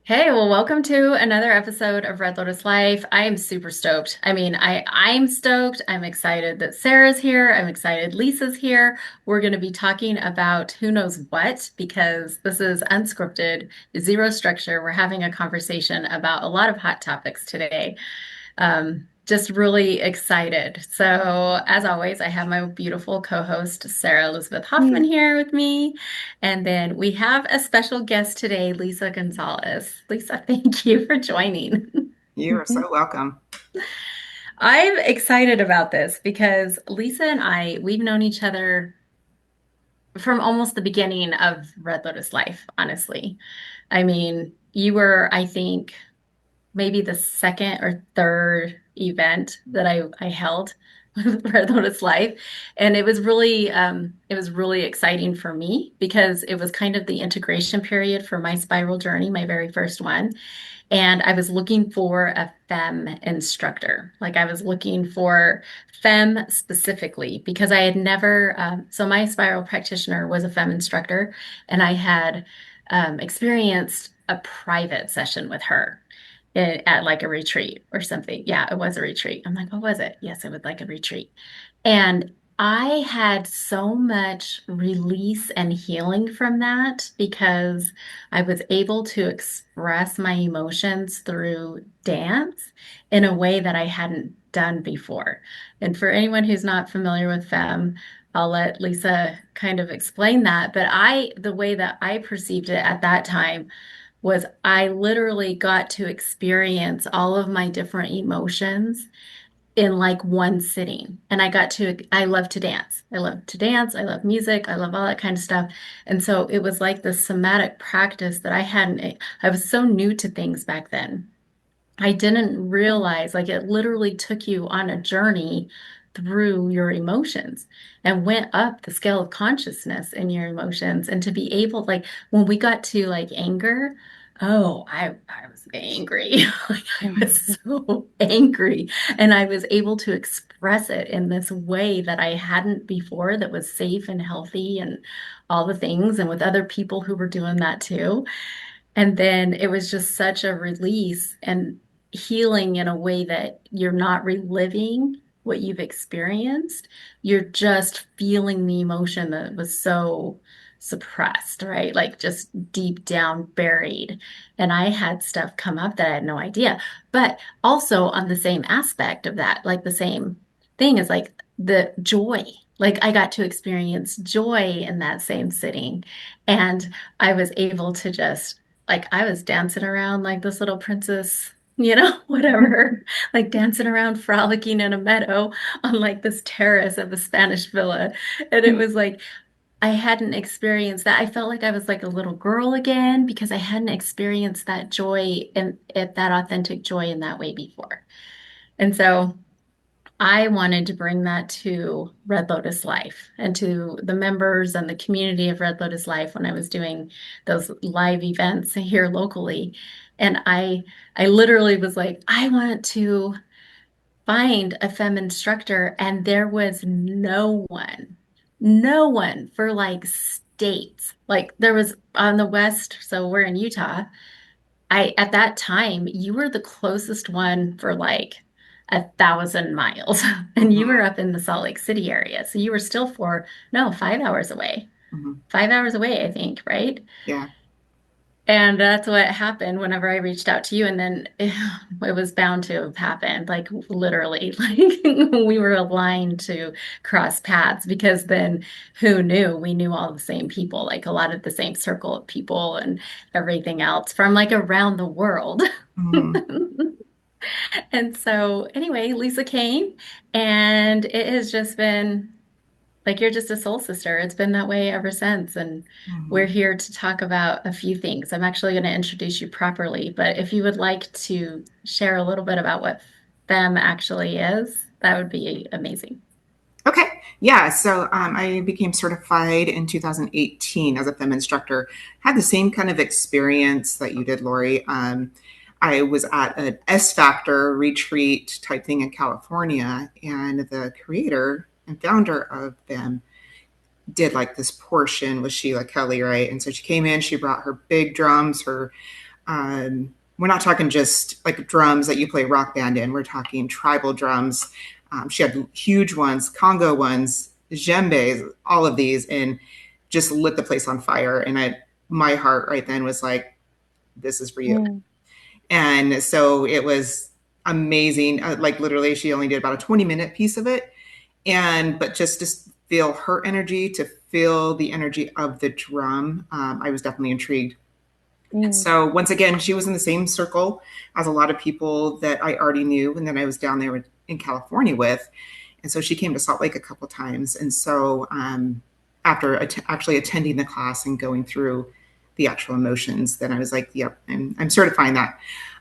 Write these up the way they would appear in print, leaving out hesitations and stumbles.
Hey, well, welcome to another episode of Red Lotus Life. I am super stoked. I'm stoked. I'm excited that Sarah's here. I'm excited Lisa's here. We're going to be talking about who knows what because this is unscripted, zero structure. We're having a conversation about a lot of hot topics today. Just really excited. So, as always, I have my beautiful co-host Sarah Elizabeth Hoffman Mm. here with me. And then we have a special guest today, Lisa Gonzalez. Lisa, thank you for joining. You are so welcome. I'm excited about this because Lisa and we've known each other from almost the beginning of Red Lotus Life, honestly. I mean, you were, I think, maybe the second or third event that I held with Red Lotus Life. And it was really exciting for me because it was kind of the integration period for my spiral journey, my very first one. And I was looking for a femme instructor. Like I was looking for femme specifically because I had never, so my spiral practitioner was a femme instructor, and I had experienced a private session with her at like a retreat or something. Yeah, it was a retreat. I'm like, what was it? Yes, it was like a retreat. And I had so much release and healing from that because I was able to express my emotions through dance in a way that I hadn't done before. And for anyone who's not familiar with femme, I'll let Lisa kind of explain that. But the way that I perceived it at that time was I literally got to experience all of my different emotions in like one sitting. And I love to dance. I love to dance. I love music. I love all that kind of stuff. And so it was like this somatic practice that I was so new to things back then. I didn't realize like it literally took you on a journey through your emotions and went up the scale of consciousness in your emotions. And to be able, like when we got to like anger, I was angry. Like I was so angry. And I was able to express it in this way that I hadn't before that was safe and healthy and all the things, and with other people who were doing that too. And then it was just such a release and healing in a way that you're not reliving what you've experienced. You're just feeling the emotion that was so suppressed, right? Like just deep down buried. And I had stuff come up that I had no idea. But also on the same aspect of that, like the same thing is like the joy. Like I got to experience joy in that same sitting. And I was able to just like I was dancing around like this little princess, whatever, like dancing around, frolicking in a meadow on like this terrace of a Spanish villa. And it was like I hadn't experienced that. I felt like I was like a little girl again because I hadn't experienced that joy and that authentic joy in that way before. And so I wanted to bring that to Red Lotus Life and to the members and the community of Red Lotus Life when I was doing those live events here locally. And I literally was like, I want to find a femme instructor, and there was no one for like states. Like there was on the West, so we're in Utah. I At that time, you were the closest one for like 1,000 miles, and you were Mhm. up in the Salt Lake City area. So you were still no, 5 hours away. Mhm. 5 hours away, I think, right? Yeah. And that's what happened whenever I reached out to you. And then it was bound to have happened, like literally, like we were aligned to cross paths because then who knew? We knew all the same people, like a lot of the same circle of people and everything else from like around the world. Mhm. And so, anyway, Lisa came, and it has just been like you're just a soul sister. It's been that way ever since. And we're Mhm. here to talk about a few things. I'm actually going to introduce you properly, but if you would like to share a little bit about what FEM actually is, that would be amazing. Okay. Yeah. So I became certified in 2018 as a FEM instructor. Had the same kind of experience that you did, Lori. I was at an S Factor retreat type thing in California, and the creator and founder of them did like this portion with Sheila Kelly, right? And so she came in, she brought her big drums, her We're not talking just like drums that you play rock band in. We're talking tribal drums. She had huge ones, Congo ones, djembes, all of these, and just lit the place on fire. And my heart right then was like, "This is for you." Mm. And so it was amazing. Like literally, she only did about a 20-minute piece of it, but just to feel her energy, to feel the energy of the drum, I was definitely intrigued. And Mm. so once again, she was in the same circle as a lot of people that I already knew and that I was down there in California with. And so she came to Salt Lake a couple times. And so after actually attending the class and going through the actual emotions, then I was like, yep, I'm certifying that.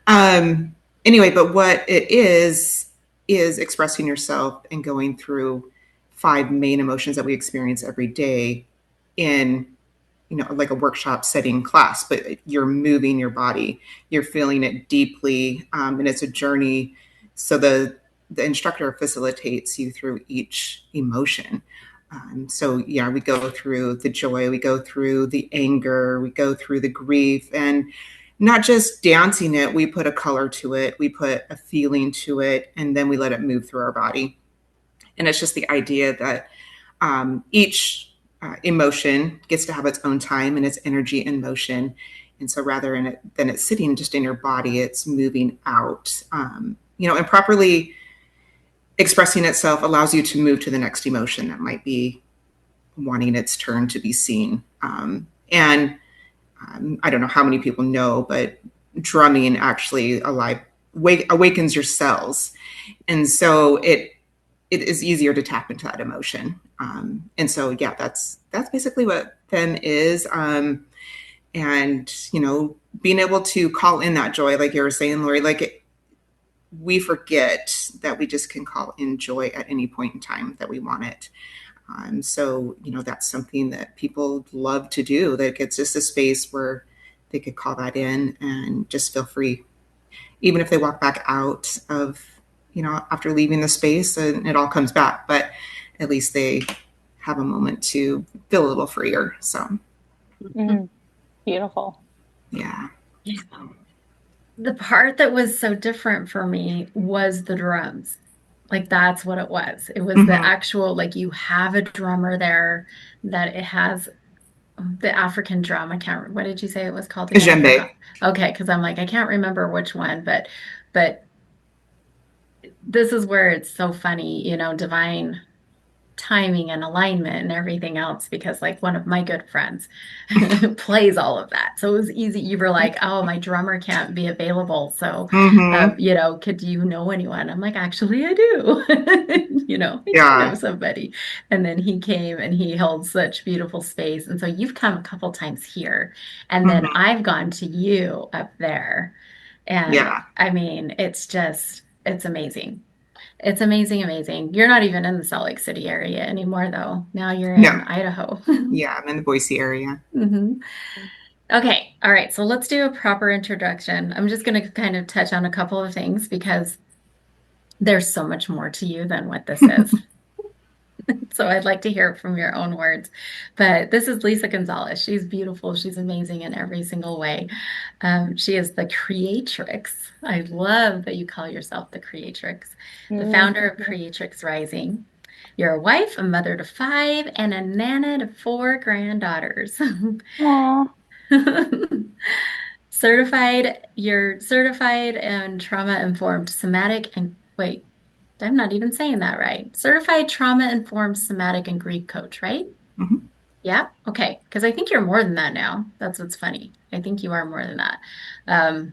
Um, anyway, but what it is expressing yourself and going through five main emotions that we experience every day in like a workshop setting class, but you're moving your body, you're feeling it deeply, and it's a journey. So the instructor facilitates you through each emotion. So yeah, we go through the joy, we go through the anger, we go through the grief, and not just dancing it, we put a color to it, we put a feeling to it, and then we let it move through our body. And it's just the idea that each emotion gets to have its own time and its energy and motion. And so than it sitting just in your body, it's moving out. And properly expressing itself allows you to move to the next emotion that might be wanting its turn to be seen. And I don't know how many people know, but drumming actually awakens your cells. And so it is easier to tap into that emotion. And so, yeah, that's basically what Fem is. And, being able to call in that joy, like you were saying, Lori, we forget that we just can call in joy at any point in time that we want it. So, that's something that people love to do. Like it's just a space where they could call that in and just feel free, even if they walk back out of after leaving the space and it all comes back, but at least they have a moment to feel a little freer. So, Mm. Beautiful. yeah. The part that was so different for me was the drums. Like that's what it was. It was the Mm-hmm. actual, like you have a drummer there that it has the African drum. I can't, what did you say it was called again? I Djembe. forgot. Okay, because I'm like, I can't remember which one, but this is where it's so funny, divine timing and alignment and everything else because like one of my good friends plays all of that, so it was easy. You were like, oh, my drummer can't be available, so Mm-hmm. could you know anyone? I'm like, actually I do. I do know Yeah. somebody. And then he came and he held such beautiful space, and so you've come a couple times here, and then Mm-hmm. I've gone to you up there, and Yeah. I mean it's amazing. It's amazing, amazing. You're not even in the Salt Lake City area anymore, though. Now you're No. in Idaho. Yeah. I'm in the Boise area. hmm Okay, all right. So let's do a proper introduction. I'm just going to kind of touch on a couple of things because there's so much more to you than what this is. So I'd like to hear it from your own words. But this is Lisa Gonzalez. She's beautiful. She's amazing in every single way. She is the Creatrix. I love that you call yourself the Creatrix, the Mm. founder of Creatrix Rising. You're a wife, a mother to five, and a nana to four granddaughters. Aw. You're certified and trauma-informed somatic and wait, I'm not even saying that right. Certified trauma-informed somatic and grief coach, right? Mm-hmm. Yeah. Okay. Because I think you're more than that now. That's what's funny. I think you are more than that. Um,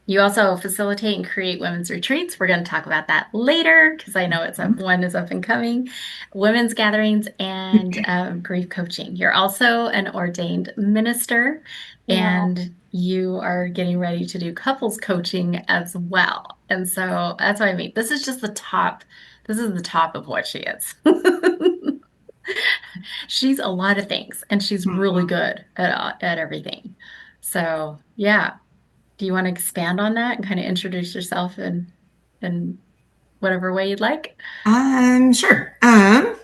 you also facilitate and create women's retreats. We're going to talk about that later because I know one is up and coming. Women's gatherings and grief coaching. You're also an ordained minister, Wow. and you are getting ready to do couples coaching as well. And so that's what I mean. This is just the top. This is the top of what she is. She's a lot of things and she's really Mm-hmm. good at everything. So, yeah. Do you want to expand on that and kind of introduce yourself in whatever way you'd like? Sure.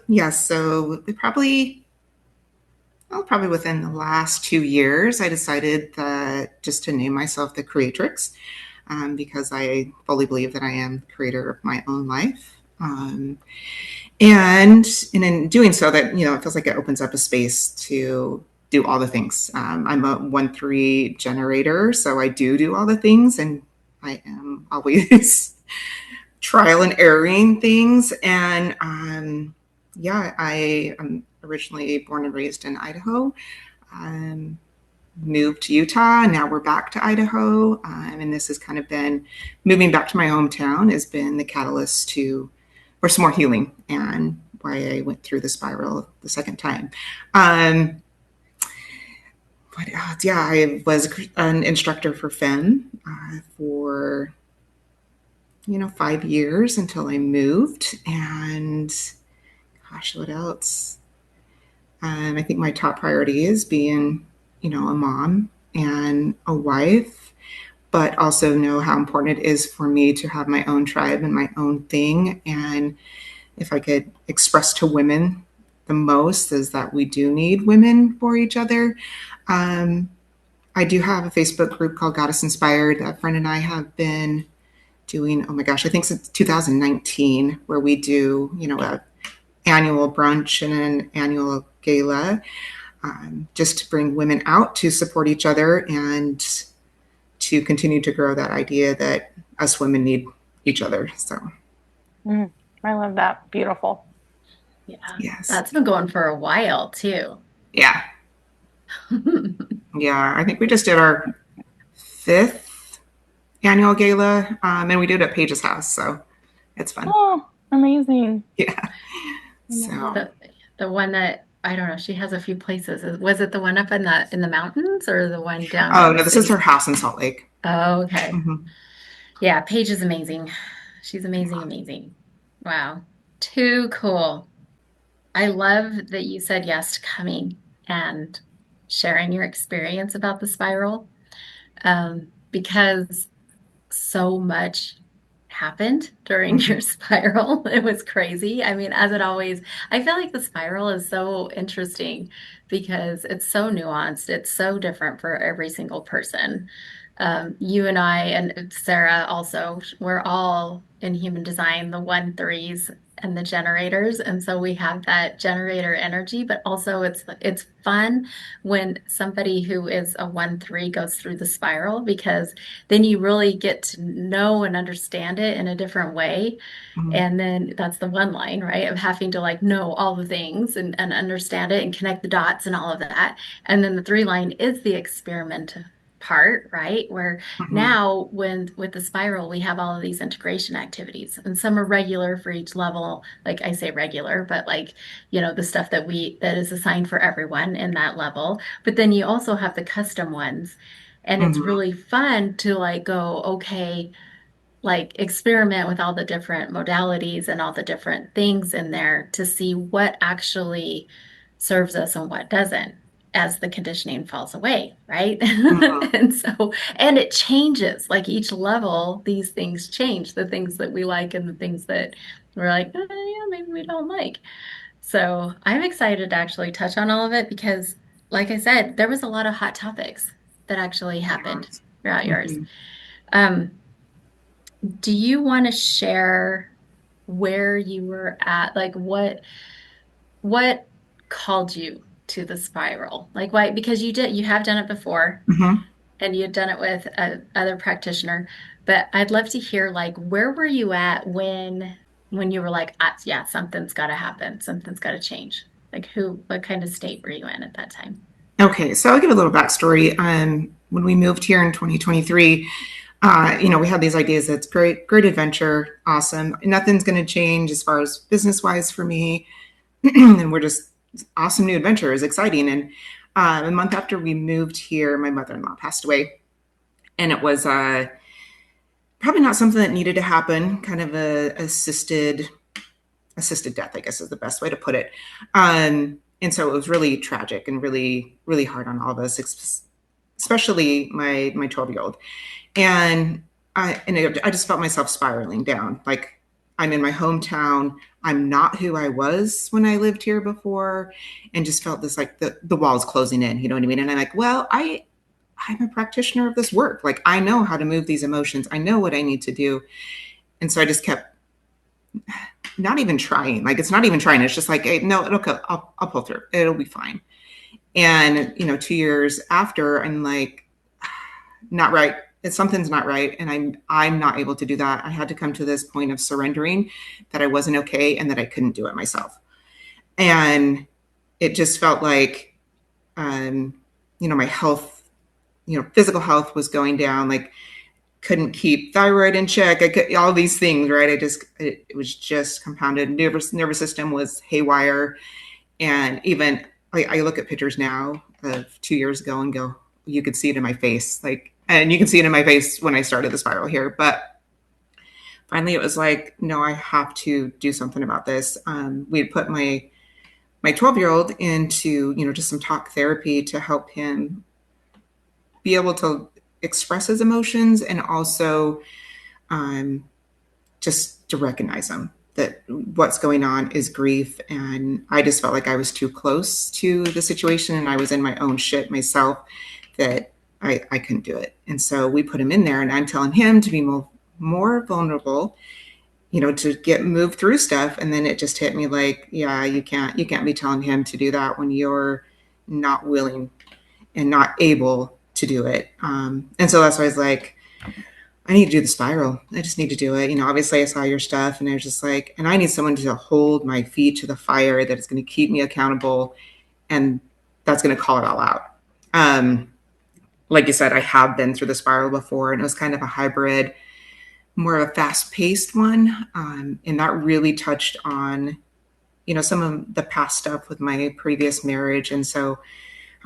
Yeah. So probably well, probably within the last 2 years, I decided that just to name myself the Creatrix, because I fully believe that I am the creator of my own life. And in doing so, that it feels like it opens up a space to do all the things. I'm a 1-3 generator, so I do all the things, and I am always trial and erroring things. And yeah, I am originally born and raised in Idaho. Um, Moved to Utah. Now we're back to Idaho. And this has kind of been moving back to my hometown has been the catalyst for some more healing and why I went through the spiral the second time. What else? Yeah, I was an instructor for FEM for 5 years until I moved. And gosh, what else? I think my top priority is being, a mom and a wife, but also know how important it is for me to have my own tribe and my own thing. And if I could express to women the most is that we do need women for each other. Um, I do have a Facebook group called Goddess Inspired that a friend and I have been doing, oh my gosh, I think since 2019, where we do, a annual brunch and an annual gala, just to bring women out to support each other and to continue to grow that idea that us women need each other. So, I love that. Beautiful. Yeah, yes. that's been going for a while too. Yeah. Yeah. I think we just did our 5th annual gala, and we did it at Paige's house. So it's fun. Oh, amazing. Yeah. So, The one that I don't know, she has a few places. Was it the one up in the mountains or the one down oh in the no, this is her city? house in Salt Lake. Oh, okay. Mm-hmm. Yeah, Paige is amazing. She's amazing, amazing. Wow. Too cool. I love that you said yes to coming and sharing your experience about the spiral, because so much happened during Mm-hmm. your spiral. It was crazy. I mean, as it always, I feel like the spiral is so interesting because it's so nuanced. It's so different for every single person. You and I and Sara also, we're all in human design, the 1-3s and the generators. And so we have that generator energy, but also it's fun when somebody who is a 1-3 goes through the spiral because then you really get to know and understand it in a different way. Mm-hmm. And then that's the one line, right? Of having to like know all the things and understand it and connect the dots and all of that. And then the 3 line is the experiment part, right? Where Mm-hmm. now when with the spiral, we have all of these integration activities and some are regular for each level. Like I say regular, but like, the stuff that is assigned for everyone in that level. But then you also have the custom ones. And it's Mm-hmm. really fun to like go, okay, like experiment with all the different modalities and all the different things in there to see what actually serves us and what doesn't as the conditioning falls away, right? Mm-hmm. And it changes like each level, these things change the things that we like and the things that we're like, yeah, maybe we don't like. So I'm excited to actually touch on all of it because, like I said, there was a lot of hot topics that actually happened throughout yours. Mm-hmm. Um, do you want to share where you were at? Like what called you to the spiral? Like why? Because you have done it before Mm-hmm. and you had done it with a other practitioner, but I'd love to hear like where were you at when you were like, ah, yeah, something's got to happen, something's got to change. Like what kind of state were you in at that time? Okay, so I'll give a little backstory. When we moved here in 2023, we had these ideas that's great, great adventure, awesome. Nothing's going to change as far as business wise for me. And we're just awesome new adventure is exciting. And a month after we moved here, my mother-in-law passed away. And it was probably not something that needed to happen, kind of a assisted death, I guess is the best way to put it. And so it was really tragic and really, really hard on all of us, especially my 12-year-old. And I just felt myself spiraling down. Like I'm in my hometown. I'm not who I was when I lived here before, and just felt this like the walls closing in. You know what I mean? And I'm like, well, I'm a practitioner of this work. Like I know how to move these emotions. I know what I need to do. And so I just kept not even trying. Like it's not even trying. It's just like, hey, no, I'll pull through. It'll be fine. And 2 years after, I'm like, not right. Something's not right, and I'm not able to do that. I had to come to this point of surrendering that I wasn't okay and that I couldn't do it myself. And it just felt like, my health, physical health was going down. Like couldn't keep thyroid in check. I could all these things, right? It was just compounded. Nervous system was haywire, and even I look at pictures now of 2 years ago and go, you could see it in my face, like, and you can see it in my face when I started the spiral here. But finally, it was like, no, I have to do something about this. We had put my 12-year-old into just some talk therapy to help him be able to express his emotions and also um, just to recognize them, that what's going on is grief. And I just felt like I was too close to the situation and I was in my own shit myself, that I couldn't do it. And so we put him in there, and I'm telling him to be more vulnerable, to get moved through stuff. And then it just hit me like, yeah, you can't be telling him to do that when you're not willing and not able to do it. And so that's why I was like, I need to do the spiral. I just need to do it. Obviously I saw your stuff and I was just like, and I need someone to hold my feet to the fire that is going to keep me accountable and that's going to call it all out. Like you said, I have been through the spiral before, and it was kind of a hybrid, more of a fast paced one. And that really touched on, some of the past stuff with my previous marriage. And so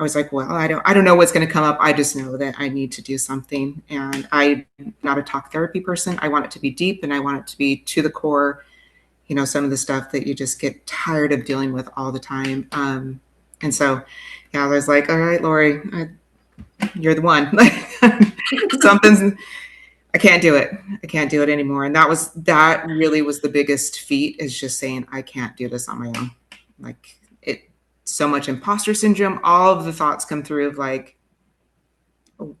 I was like, well, I don't know what's going to come up. I just know that I need to do something. And I'm not a talk therapy person. I want it to be deep and I want it to be to the core, some of the stuff that you just get tired of dealing with all the time. And so, yeah, I was like, all right, Lori, you're the one. Something's, I can't do it. I can't do it anymore. And that really was the biggest feat, is just saying, I can't do this on my own. Like it, so much imposter syndrome, all of the thoughts come through of like,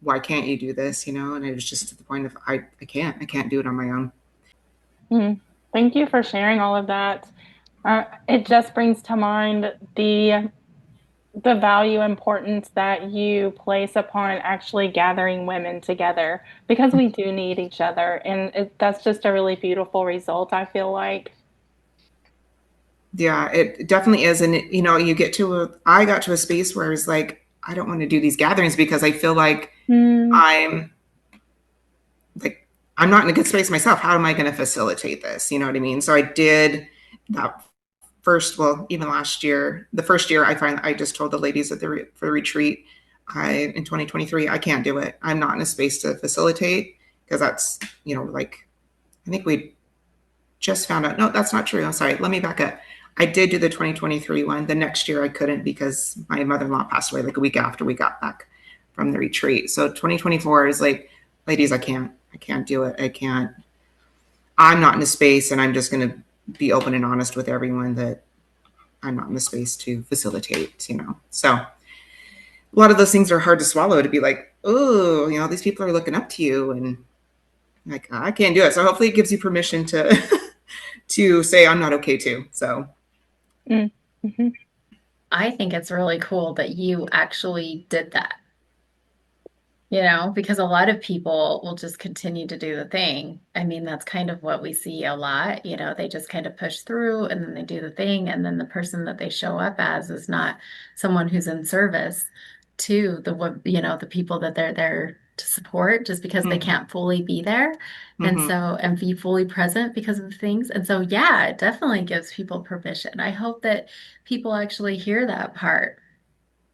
why can't you do this? And it was just to the point of, I can't do it on my own. Thank you for sharing all of that. It just brings to mind the value importance that you place upon actually gathering women together, because we do need each other, and that's just a really beautiful result, I feel like. Yeah, it definitely is. And I got to a space where I was like, I don't want to do these gatherings because I feel like Mm. I'm like, I'm not in a good space myself. How am I going to facilitate this? You know what I mean? So I did that first, well, even last year, the first year I just told the ladies at for the retreat, in 2023, I can't do it. I'm not in a space to facilitate, because that's, like, I think we just found out, no, that's not true. I'm sorry. Let me back up. I did do the 2023 one. The next year I couldn't because my mother-in-law passed away like a week after we got back from the retreat. So 2024 is like, ladies, I can't do it. I'm not in a space, and I'm just going to be open and honest with everyone that I'm not in the space to facilitate, So a lot of those things are hard to swallow, to be like, oh, these people are looking up to you, and like, I can't do it. So hopefully it gives you permission to to say I'm not okay too. So Mm-hmm. I think it's really cool that you actually did that. Because a lot of people will just continue to do the thing. I mean, that's kind of what we see a lot. They just kind of push through and then they do the thing. And then the person that they show up as is not someone who's in service to the people that they're there to support, just because they mm-hmm. can't fully be there. And Mm-hmm. so, and be fully present because of the things. And so, yeah, it definitely gives people permission. I hope that people actually hear that part,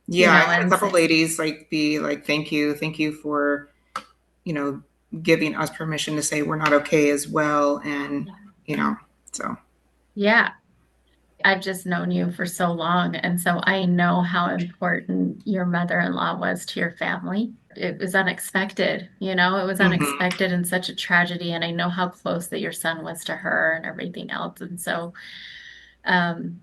Yeah, I had a and couple say, ladies like be like, thank you for, you know, giving us permission to say we're not okay as well. And, you know, so yeah. I've just known you for so long, and so I know how important your mother-in-law was to your family. it was unexpected, you know, it was Hmm. unexpected and such a tragedy. And I know how close that your son was to her and everything else. And so, um,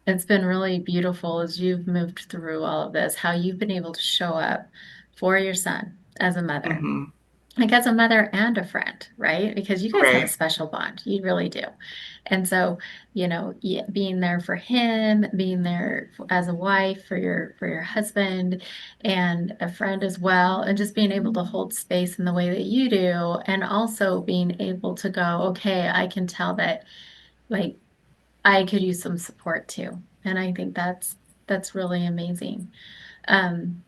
it's been really beautiful as you've moved through all of this, how you've been able to show up for your son as a mother, Hmm. like as a mother and a friend, right? Because you guys have a Right. special bond. You really do. And so, being there for him, being there as a wife for your husband and a friend as well, and just being able to hold space in the way that you do, and also being able to go, okay, I can tell that like I could use some support too. And I think that's really amazing. Um,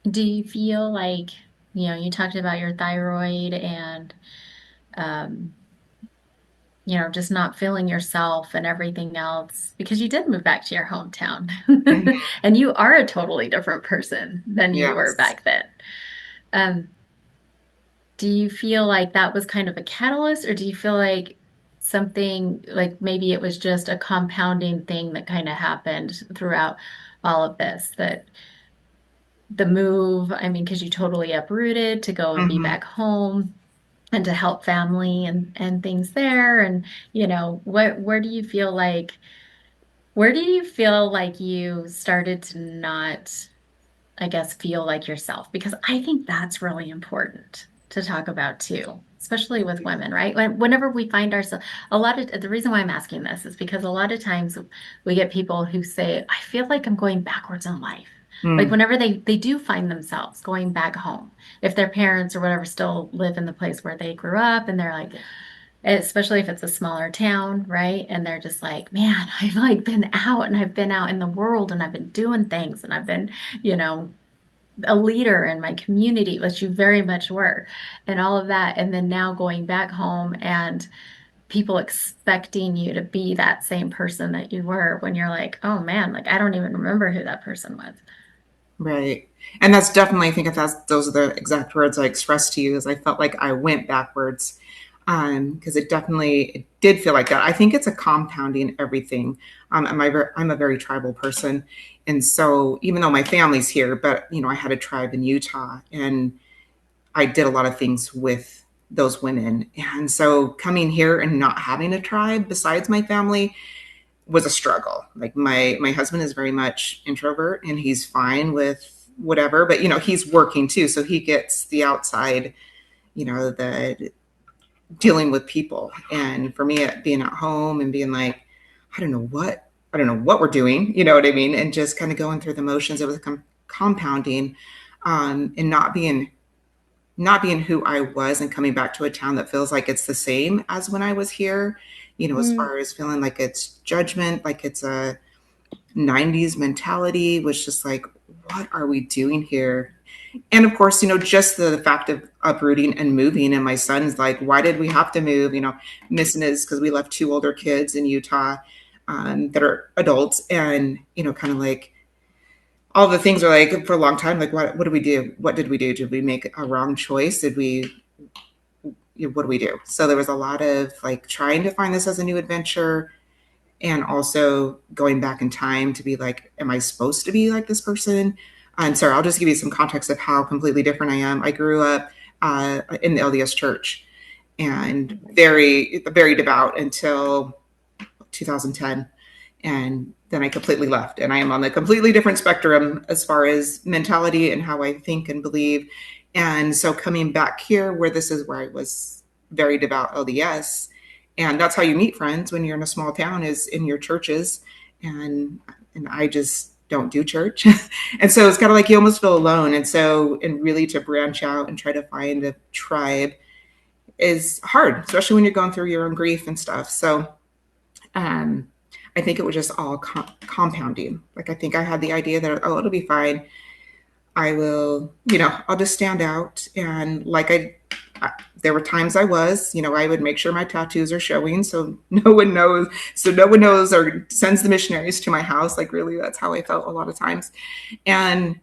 do you feel like, you talked about your thyroid and um, just not feeling yourself and everything else because you did move back to your hometown Hmm. and you are a totally different person than you were Yes. back then. Um, do you feel like that was kind of a catalyst, or do you feel like something like maybe it was just a compounding thing that kind of happened throughout all of this? That the move, I mean, because you totally uprooted to go and be Hmm. back home and to help family and things there. And, what where do you feel like you started to not, I guess, feel like yourself? Because I think that's really important to talk about too, especially with women, right? Whenever we find ourselves, a lot of the reason why I'm asking this is because a lot of times we get people who say, I feel like I'm going backwards in life. Like Mm. whenever they do find themselves going back home, if their parents or whatever still live in the place where they grew up, and they're like, especially if it's a smaller town, right? And they're just like, man, I've like been out and I've been out in the world and I've been doing things and I've been, you know, a leader in my community, which you very much were, and all of that. And then now going back home and people expecting you to be that same person that you were when you're like, oh man, like I don't even remember who that person was. Right. And that's definitely, I think if those are the exact words I expressed to you, is I felt like I went backwards. Because it did feel like that. I think it's a compounding everything. I'm a very tribal person. And so even though my family's here, but I had a tribe in Utah and I did a lot of things with those women. And so coming here and not having a tribe besides my family was a struggle. Like my husband is very much introvert and he's fine with whatever, but he's working too, so he gets the outside, the dealing with people. And for me, being at home and being like, I don't know what I don't know what we're doing, you know what I mean, and just kind of going through the motions. It was compounding, and not being who I was and coming back to a town that feels like it's the same as when I was here, as Mm, far as feeling like it's judgment, like it's a 90s mentality, was just like, what are we doing here? And of course, just the fact of uprooting and moving. And my son's like, why did we have to move? Missing his, because we left two older kids in Utah, that are adults. And, kind of like all the things are like for a long time, like, what did we do? What did we do? Did we make a wrong choice? What do we do? So there was a lot of like trying to find this as a new adventure, and also going back in time to be like, am I supposed to be like this person? And sorry, I'll just give you some context of how completely different I am. I grew up in the LDS church and very, very devout until 2010. And then I completely left. And I am on a completely different spectrum as far as mentality and how I think and believe. And so coming back here, where this is where I was very devout LDS, and that's how you meet friends when you're in a small town, is in your churches. And I just don't do church. And so it's kind of like you almost feel alone. And really to branch out and try to find a tribe is hard, especially when you're going through your own grief and stuff. So um, I think it was just all compounding. Like, I think I had the idea that, oh, it'll be fine. I will, I'll just stand out. And like there were times I would make sure my tattoos are showing so no one knows. So no one knows or sends the missionaries to my house. Like, really, that's how I felt a lot of times. And,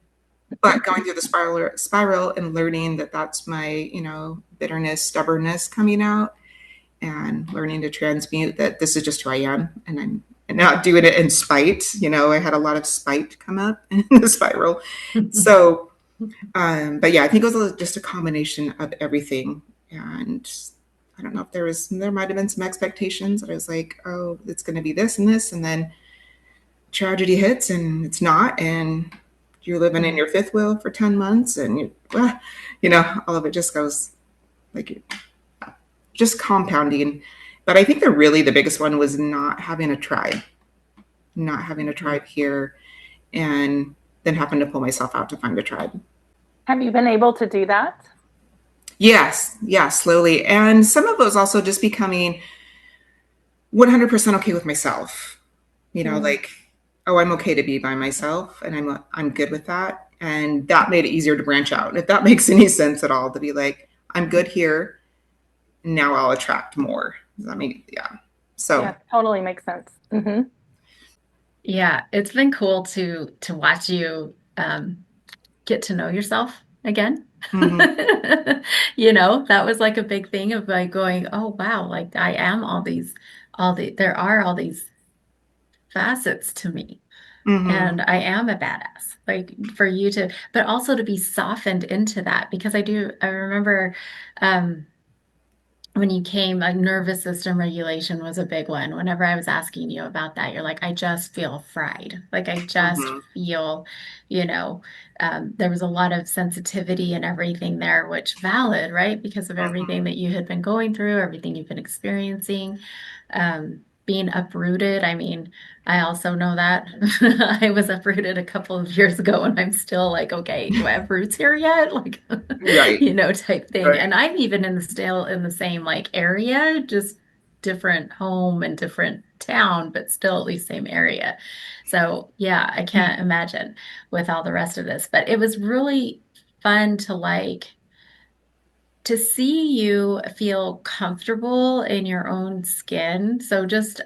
but going through the spiral and learning that that's my, bitterness, stubbornness coming out, and learning to transmute that this is just who I am, and I'm not doing it in spite. I had a lot of spite come up in the spiral. So But yeah, I think it was just a combination of everything. And I don't know if there might have been some expectations that I was like, oh, it's going to be this and this. And then tragedy hits and it's not. And you're living in Mhm. your fifth wheel for 10 months and all of it just goes like just compounding. But I think the biggest one was not having a tribe here and then having to pull myself out to find a tribe. Have you been able to do that? Yes, yeah, slowly. And some of it was also just becoming 100% okay with myself. Mm. Like, oh, I'm okay to be by myself and I'm good with that. And that made it easier to branch out. If that makes any sense at all, to be like, I'm good here. Now I'll attract more. Does that mean, yeah. So, Yeah, totally makes sense. Yeah, it's been cool to watch you get to know yourself again. mhm, That was like a big thing of like going, oh wow, like I am there are all these facets to me. mhm, And I am a badass. Like for you to, but also to be softened into that because I remember um when you came, like nervous system regulation was a big one. Whenever I was asking you about that, you're like, I just feel fried. Like I just mhm, feel, you know, there was a lot of sensitivity and everything there, which valid, right? Because of everything mhm, that you had been going through, everything you've been experiencing, being uprooted. I mean, I also know that I was uprooted a couple of years ago and I'm still like, okay, do I have roots here yet? Like, right, type thing. right. And I'm even still in the same like area, just different home and different town, but still at least same area. So yeah, I can't imagine with all the rest of this, but it was really fun to see you feel comfortable in your own skin. So just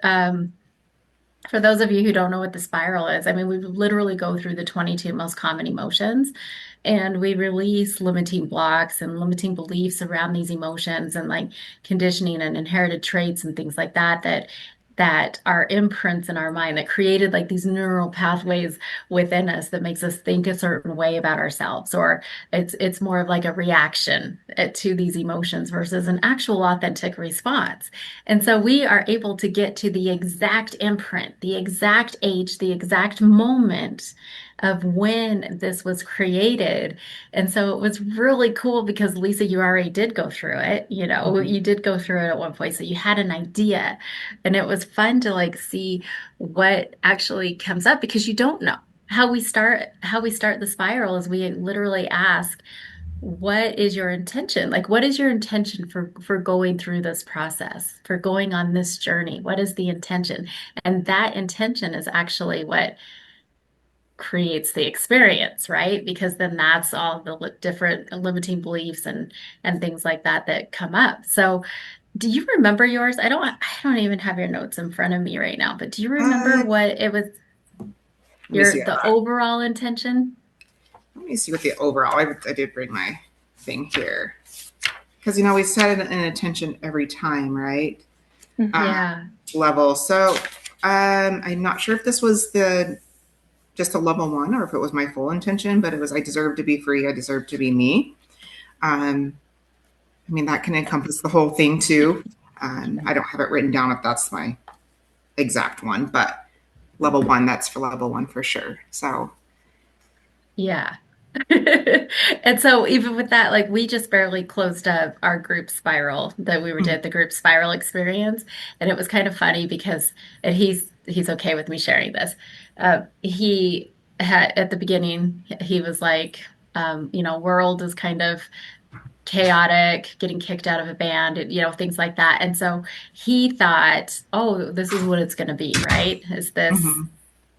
for those of you who don't know what the spiral is, I mean, we literally go through the 22 most common emotions and we release limiting blocks and limiting beliefs around these emotions and like conditioning and inherited traits and things like that are imprints in our mind that created like these neural pathways within us that makes us think a certain way about ourselves, or it's more of like a reaction to these emotions versus an actual authentic response. And so we are able to get to the exact imprint, the exact age, the exact moment of when this was created. And so it was really cool because Lisa, you already did go through it. Mhm. You did go through it at one point. So you had an idea. And it was fun to like see what actually comes up because you don't know. How we start the spiral is we literally ask, what is your intention? Like, what is your intention for going through this process, for going on this journey? What is the intention? And that intention is actually what creates the experience, right? Because then that's all the different limiting beliefs and things like that come up. So, do you remember yours? I don't even have your notes in front of me right now, but do you remember Uh, what it was Let me see. the overall intention? Let me see what the overall. I did bring my thing here because we set an intention every time, right? Mhm. Uh, Yeah. Level. So I'm not sure if this was the just a level one or if it was my full intention, but it was I deserve to be free. I deserve to be me. Um, I mean that can encompass the whole thing too. I don't have it written down if that's my exact one, but level one, that's for level one for sure. So Yeah. And so even with that, like we just barely closed up our group spiral that we were mm, did the group spiral experience. And it was kind of funny because and he's okay with me sharing this. He had at the beginning, he was like, world is kind of chaotic, getting kicked out of a band, things like that. And so he thought, oh, this is what it's going to be, right? Is this mhm,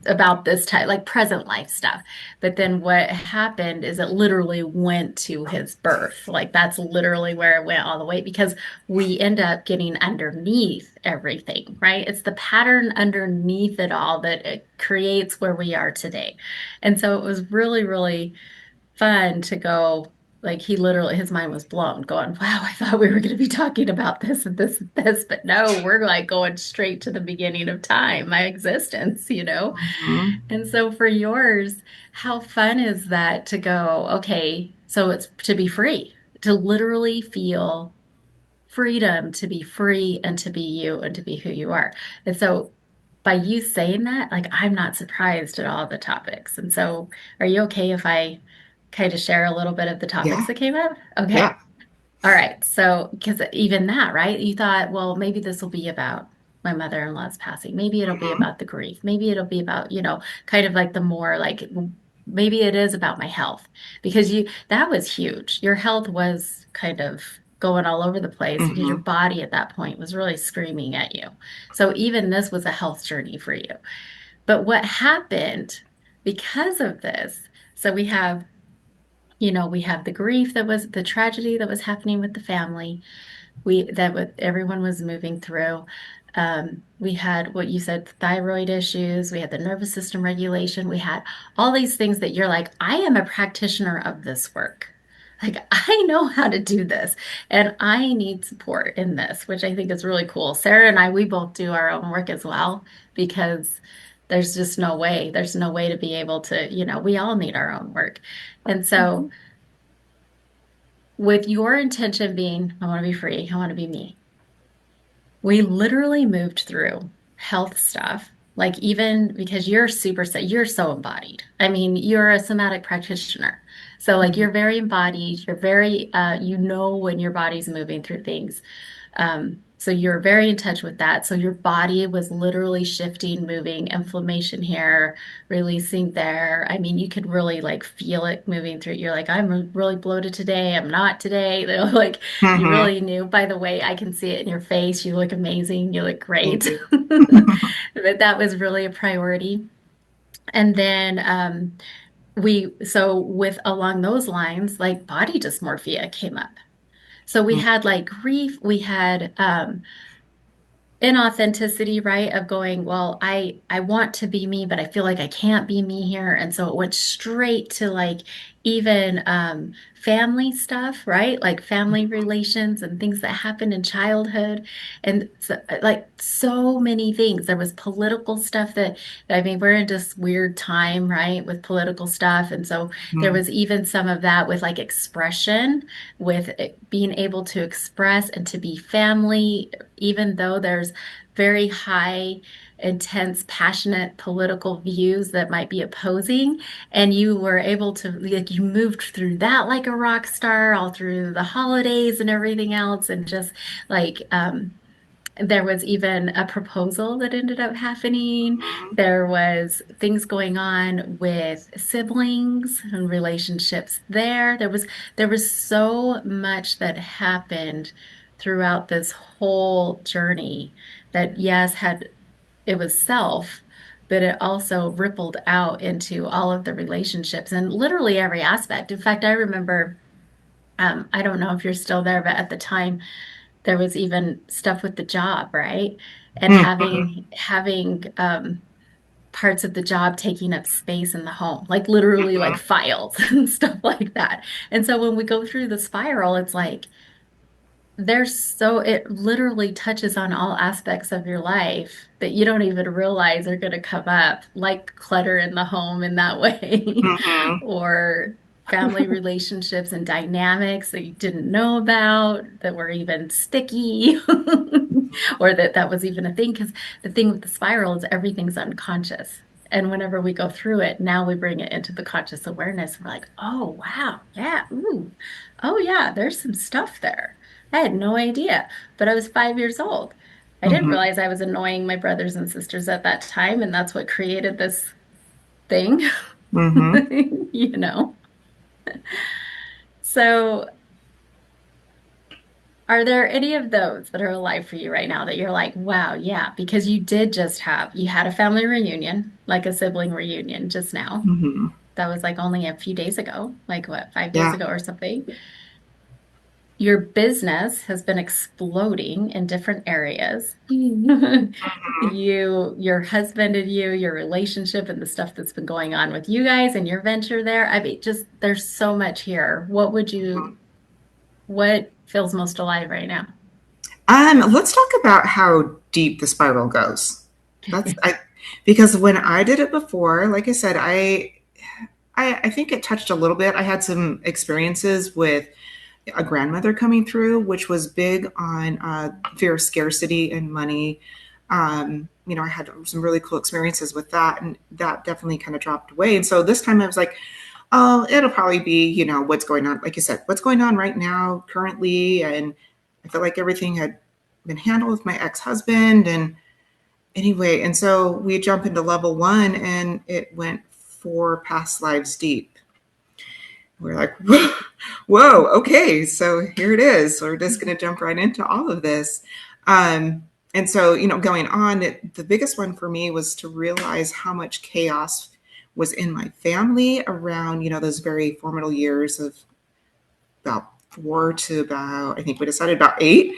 about this type, like present life stuff. But then what happened is it literally went to his birth. Like that's literally where it went all the way because we end up getting underneath everything, right? It's the pattern underneath it all that it creates where we are today. And so it was really, really fun to go. like he literally, his mind was blown, going, wow, I thought we were going to be talking about this and this and this, but no, we're like going straight to the beginning of time, my existence, you know? Mhm. And so for yours, how fun is that to go, okay, so it's to be free, to literally feel freedom, to be free and to be you and to be who you are. And so by you saying that, like I'm not surprised at all the topics. And so are you okay if I kind of share a little bit of the topics Yeah. that came up? Yeah. Okay. All right. So, because even that, right? You thought, well, maybe this will be about my mother-in-law's passing. Maybe it'll be Mhm. about the grief. Maybe it'll be about, kind of like the more like maybe it is about my health because that was huge. Your health was kind of going all over the place because your Mhm. body at that point was really screaming at you. So even this was a health journey for you. But what happened because of this? So we have the grief that was the tragedy that was happening with the family. Everyone was moving through. We had what you said, thyroid issues. We had the nervous system regulation. We had all these things that you're like, I am a practitioner of this work. Like, I know how to do this, and I need support in this, which I think is really cool. Sara and I, we both do our own work as well because there's just no way. There's no way to be able to, we all need our own work. And so, Mhm. with your intention being, I want to be free, I want to be me. We literally moved through health stuff, like even because you're so embodied. I mean, you're a somatic practitioner. So like Mhm. you're very embodied, you're very you know when your body's moving through things. So you're very in touch with that. So your body was literally shifting, moving, inflammation here, releasing there. I mean, you could really like feel it moving through. You're like, I'm really bloated today. I'm not today. Like you Mhm. really knew by the way I can see it in your face. You look amazing. You look Thank great. you. But that was really a priority. And then so with along those lines, like body dysmorphia came up. So we Mhm. had like grief, we had inauthenticity, right? Of going, well, I want to be me, but I feel like I can't be me here. And so it went straight to like even family stuff, right? Like family relations and things that happened in childhood. And so, like so many things. There was political stuff I mean, we're in this weird time, right? With political stuff. And so there Mhm. was even some of that with like expression, with being able to express and to be family even though there's very high, intense, passionate political views that might be opposing, and you were able to, like, you moved through that like a rock star all through the holidays and everything else, and just like, there was even a proposal that ended up happening. Mhm. There was things going on with siblings and relationships there. There was so much that happened throughout this whole journey that yes, had it was self, but it also rippled out into all of the relationships and literally every aspect. In fact, I remember I don't know if you're still there, but at the time there was even stuff with the job, right? And Mhm. having parts of the job taking up space in the home, like literally like Mhm. files and stuff like that. And so when we go through the spiral, it's like it literally touches on all aspects of your life that you don't even realize are going to come up, like clutter in the home in that way, Mhm. or family relationships and dynamics that you didn't know about that were even sticky, or that was even a thing. Because the thing with the spiral is everything's unconscious. And whenever we go through it, now we bring it into the conscious awareness. We're like, oh, wow, yeah, ooh, oh, yeah, there's some stuff there. I had no idea, but I was 5 years old. I didn't Mhm. realize I was annoying my brothers and sisters at that time, and that's what created this thing, Mhm. you know? So, are there any of those that are alive for you right now that you're like, wow, yeah, because you had a family reunion, like a sibling reunion just now. Mhm. That was like only a few days ago, like what, 5 days Yeah. ago or something. your business has been exploding in different areas. Mhm. Your husband and you, your relationship and the stuff that's been going on with you guys and your venture there. I mean, just there's so much here. What feels most alive right now? Let's talk about how deep the spiral goes. Because when I did it before, like I said, I think it touched a little bit. I had some experiences with a grandmother coming through, which was big on fear of scarcity and money. I had some really cool experiences with that, and that definitely kind of dropped away. And so this time I was like, oh, it'll probably be, what's going on, like you said, what's going on right now, currently. And I felt like everything had been handled with my ex husband. And anyway, and so we jump into level one, and it went 4 past lives deep. We're like, whoa, okay, so here it is. So we're just going to jump right into all of this. And so, going on, the biggest one for me was to realize how much chaos was in my family around, those very formative years of about 4 to about, I think we decided about 8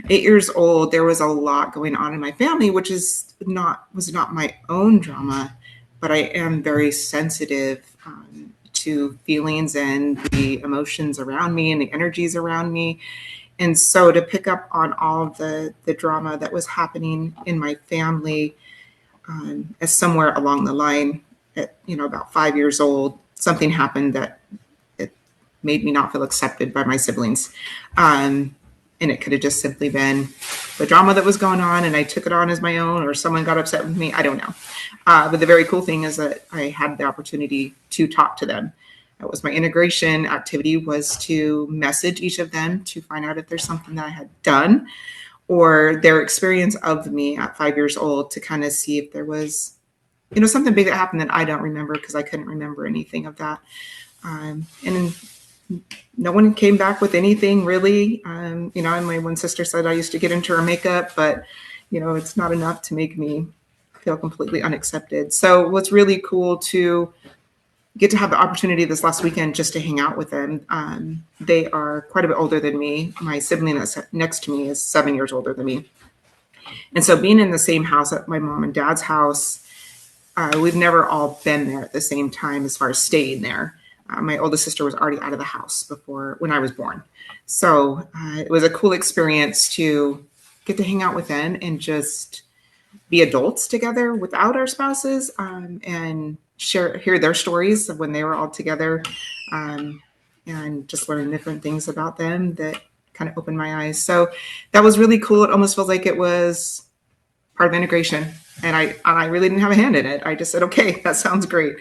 years old. There was a lot going on in my family, which was not my own drama, but I am very sensitive to feelings and the emotions around me and the energies around me. And so to pick up on all of the drama that was happening in my family, as somewhere along the line, at about 5 years old, something happened that it made me not feel accepted by my siblings. And it could have just simply been the drama that was going on, and I took it on as my own, or someone got upset with me. I don't know. But the very cool thing is that I had the opportunity to talk to them. That was my integration activity, was to message each of them to find out if there's something that I had done or their experience of me at 5 years old, to kind of see if there was, something big that happened that I don't remember, because I couldn't remember anything of that. And no one came back with anything really. And my one sister said I used to get into her makeup, but it's not enough to make me feel completely unaccepted. So what's really cool to get to have the opportunity this last weekend just to hang out with them. They are quite a bit older than me. My sibling that's next to me is 7 years older than me. And so being in the same house, at my mom and dad's house, we've never all been there at the same time as far as staying there. My oldest sister was already out of the house when I was born. So it was a cool experience to get to hang out with them and just be adults together without our spouses, and hear their stories of when they were all together, and just learn different things about them that kind of opened my eyes. So that was really cool. It almost felt like it was part of integration. And I really didn't have a hand in it. I just said, okay, that sounds great.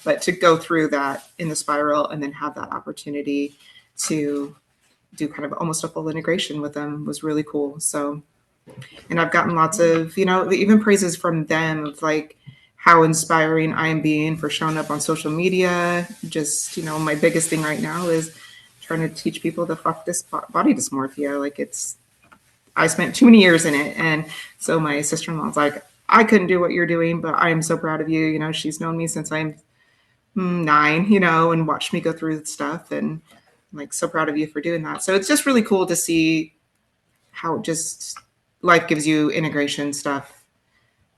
But to go through that in the spiral and then have that opportunity to do kind of almost a full integration with them was really cool. So, and I've gotten lots of, even praises from them of like how inspiring I am being for showing up on social media. Just, my biggest thing right now is trying to teach people to fuck this body dysmorphia. Like, I spent too many years in it. And so my sister-in-law's like, I couldn't do what you're doing, but I am so proud of you. She's known me since I'm 9, and watched me go through stuff. And I'm like, so proud of you for doing that. So it's just really cool to see how just life gives you integration stuff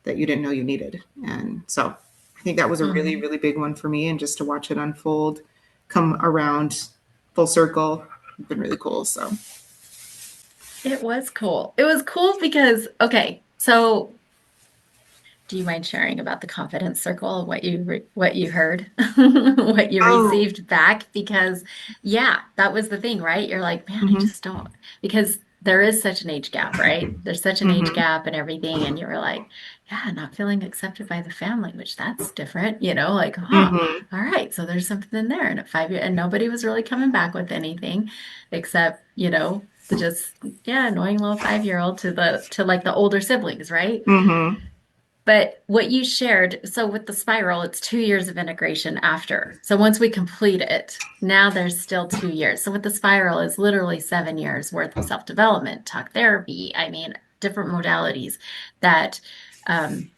that you didn't know you needed. And so I think that was a really, really big one for me. And just to watch it unfold, come around full circle, it's been really cool. So It was cool. It was cool because, okay, so do you mind sharing about the confidence circle, what you heard, what you oh, received back? Because yeah, that was the thing, right? You're like, man, I mm-hmm, just don't, because there is such an age gap, right? There's such an age mm-hmm, gap and everything, and you were like, yeah, not feeling accepted by the family, which that's different, like, huh, mm-hmm, all right, so there's something in there. And at 5 years, and nobody was really coming back with anything, except the just yeah, annoying little 5-year-old to like the older siblings, right? mm-hmm. But what you shared, so with the spiral, it's 2 years of integration after. So once we complete it, now there's still 2 years. So with the spiral is literally 7 years worth of self-development, talk therapy, I mean, different modalities that um,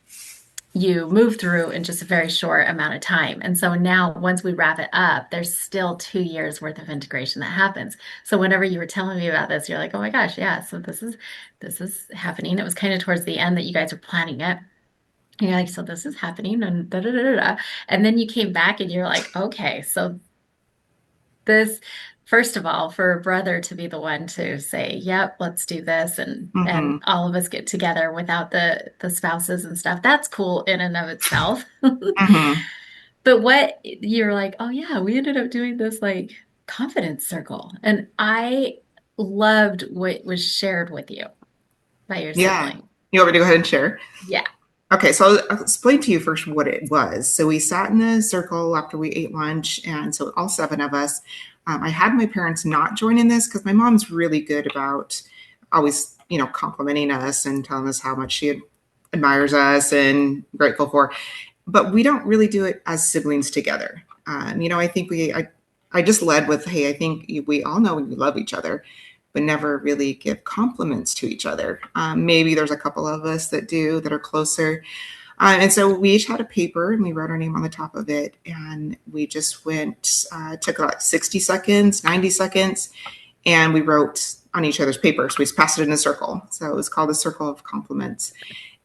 you move through in just a very short amount of time. And so now, once we wrap it up, there's still 2 years worth of integration that happens. So whenever you were telling me about this, you're like, oh my gosh, yeah. So this is happening. It was kind of towards the end that you guys were planning it. And you're like, so this is happening, and da da da da. Da. And then you came back and you're like, okay, so this, first of all, for a brother to be the one to say, yep, let's do this, and Mm-hmm. all of us get together without the spouses and stuff, that's cool in and of itself. Mm-hmm. But what you're like, oh yeah, we ended up doing this like confidence circle. And I loved what was shared with you by your Yeah. sibling. You want me to go ahead and share? Yeah. Okay, so I'll explain to you first what it was. So we sat in a circle after we ate lunch, and so all seven of us. I had my parents not join in this because my mom's really good about always, complimenting us and telling us how much she admires us and grateful for. But we don't really do it as siblings together. I think I just led with, hey, I think we all know we love each other, but never really give compliments to each other. Maybe there's a couple of us that do that are closer. And so we each had a paper and we wrote our name on the top of it. And we just took like 60 seconds, 90 seconds, and we wrote on each other's paper. So we just passed it in a circle. So it was called a circle of compliments.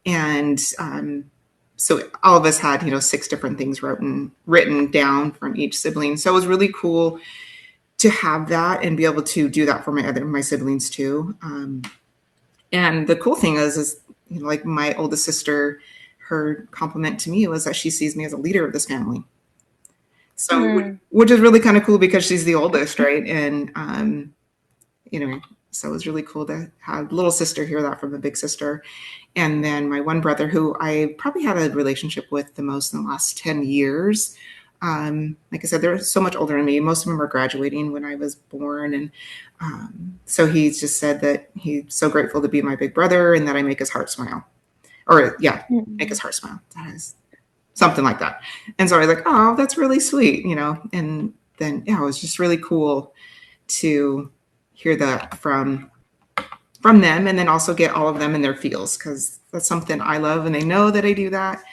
And so all of us had, six different things written down from each sibling. So it was really cool to have that and be able to do that for my siblings too. And the cool thing is like my oldest sister, her compliment to me was that she sees me as a leader of this family. So, Mm. which is really kind of cool because she's the oldest, right? And so it was really cool to have little sister hear that from the big sister. And then my one brother, who I probably had a relationship with the most in the last 10 years. Like I said, they're so much older than me. Most of them are graduating when I was born. And so he's just said that he's so grateful to be my big brother and that I make his heart smile. Or, yeah, make his heart smile. That is something like that. And so I was like, oh, that's really sweet, And then, yeah, it was just really cool to hear that from them, and then also get all of them in their feels, because that's something I love and they know that I do that.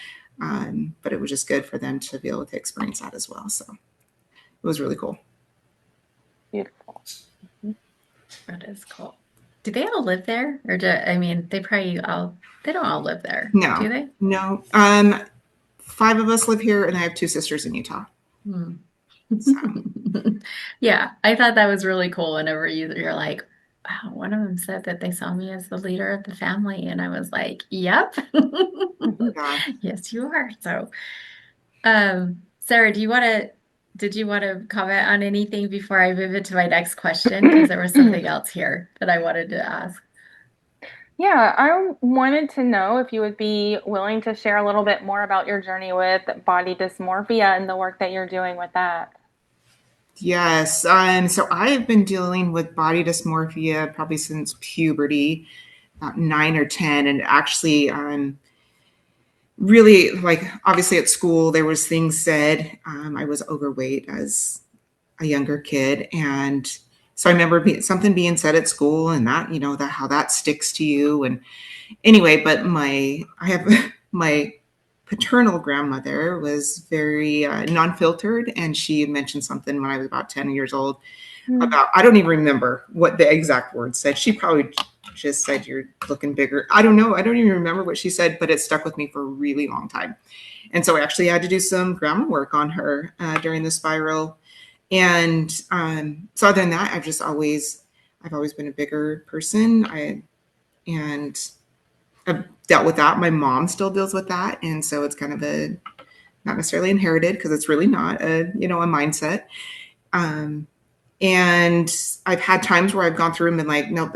But it was just good for them to be able to experience that as well. So it was really cool. Beautiful. That is cool. Do they all live there? Or I mean, they don't all live there, do No, they? no. Five of us live here, and I have two sisters in Utah. Hmm. So Yeah, I thought that was really cool whenever you're like, wow, one of them said that they saw me as the leader of the family. And I was like, yep. yeah, Yes, you are. So, Sarah, did you want to comment on anything before I move into my next question? Because there was something else here that I wanted to ask. Yeah, I wanted to know if you would be willing to share a little bit more about your journey with body dysmorphia and the work that you're doing with that. yes. So I have been dealing with body dysmorphia probably since puberty, about 9 or 10, and actually, really, like, obviously at school there was things said. I was overweight as a younger kid, and so I remember something being said at school, and that, that how that sticks to you. And anyway, but I have my paternal grandmother was very non-filtered, and she mentioned something when I was about 10 years old Mm. about, I don't even remember what the exact words said. She probably just said, you're looking bigger. I don't know. I don't even remember what she said, but it stuck with me for a really long time. And so I actually had to do some grandma work on her during the spiral. And so other than that, I've always been a bigger person. And I've dealt with that. My mom still deals with that. And so it's kind of not necessarily inherited, because it's really not a mindset. Um, and I've had times where I've gone through and been like, no,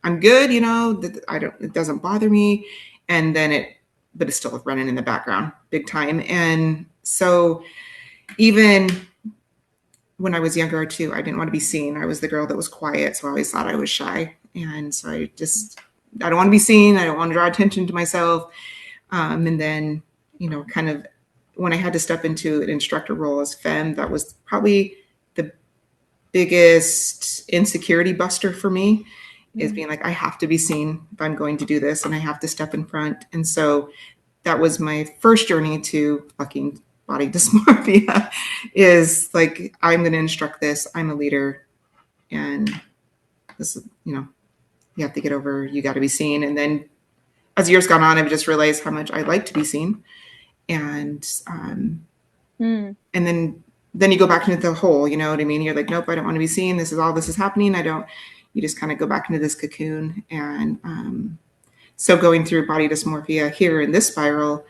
I'm good. It doesn't bother me. And then but it's still running in the background big time. And so even when I was younger too, I didn't want to be seen. I was the girl that was quiet. So I always thought I was shy. And so I don't want to be seen. I don't want to draw attention to myself. And then, kind of when I had to step into an instructor role as femme, that was probably the biggest insecurity buster for me, is being like, I have to be seen if I'm going to do this, and I have to step in front. And so that was my first journey to fucking body dysmorphia. Is like, I'm going to instruct this. I'm a leader, and this is, you have to get over. You got to be seen. And then as years gone on, I've just realized how much I like to be seen, and and then you go back into the hole. You know what I mean? You're like, nope, I don't want to be seen. This is all this is happening. I don't. You just kind of go back into this cocoon, and so going through body dysmorphia here in this spiral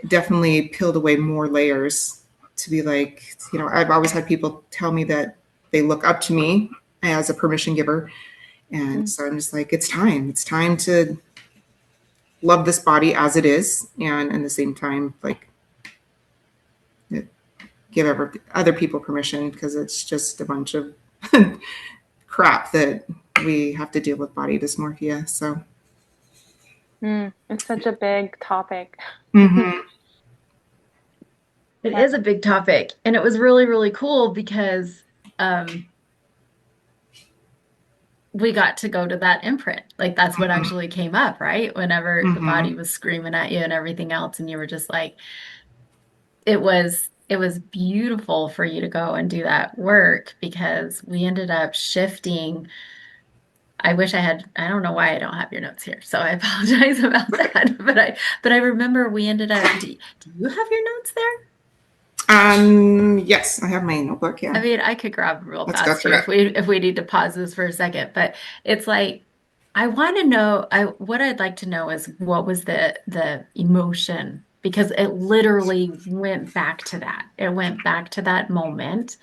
definitely peeled away more layers to be like, I've always had people tell me that they look up to me as a permission giver. And so I'm just like, it's time. It's time to love this body as it is. And at the same time, like, give other people permission, because it's just a bunch of crap that we have to deal with body dysmorphia. So it's such a big topic. mm-hmm. It is a big topic, and it was really, really cool because we got to go to that imprint. Like, that's what actually came up, right? Whenever the body was screaming at you and everything else, and you were just like, it was beautiful for you to go and do that work, because we ended up shifting. I wish I don't know why I don't have your notes here, so I apologize about that. But I remember we ended up, do you have your notes there? Yes, I have my notebook. Yeah. I mean, I could grab real Let's go fast through here it. if we need to pause this for a second, but it's like, I want to know, what I'd like to know is, what was the emotion, because it literally went back to that. It went back to that moment,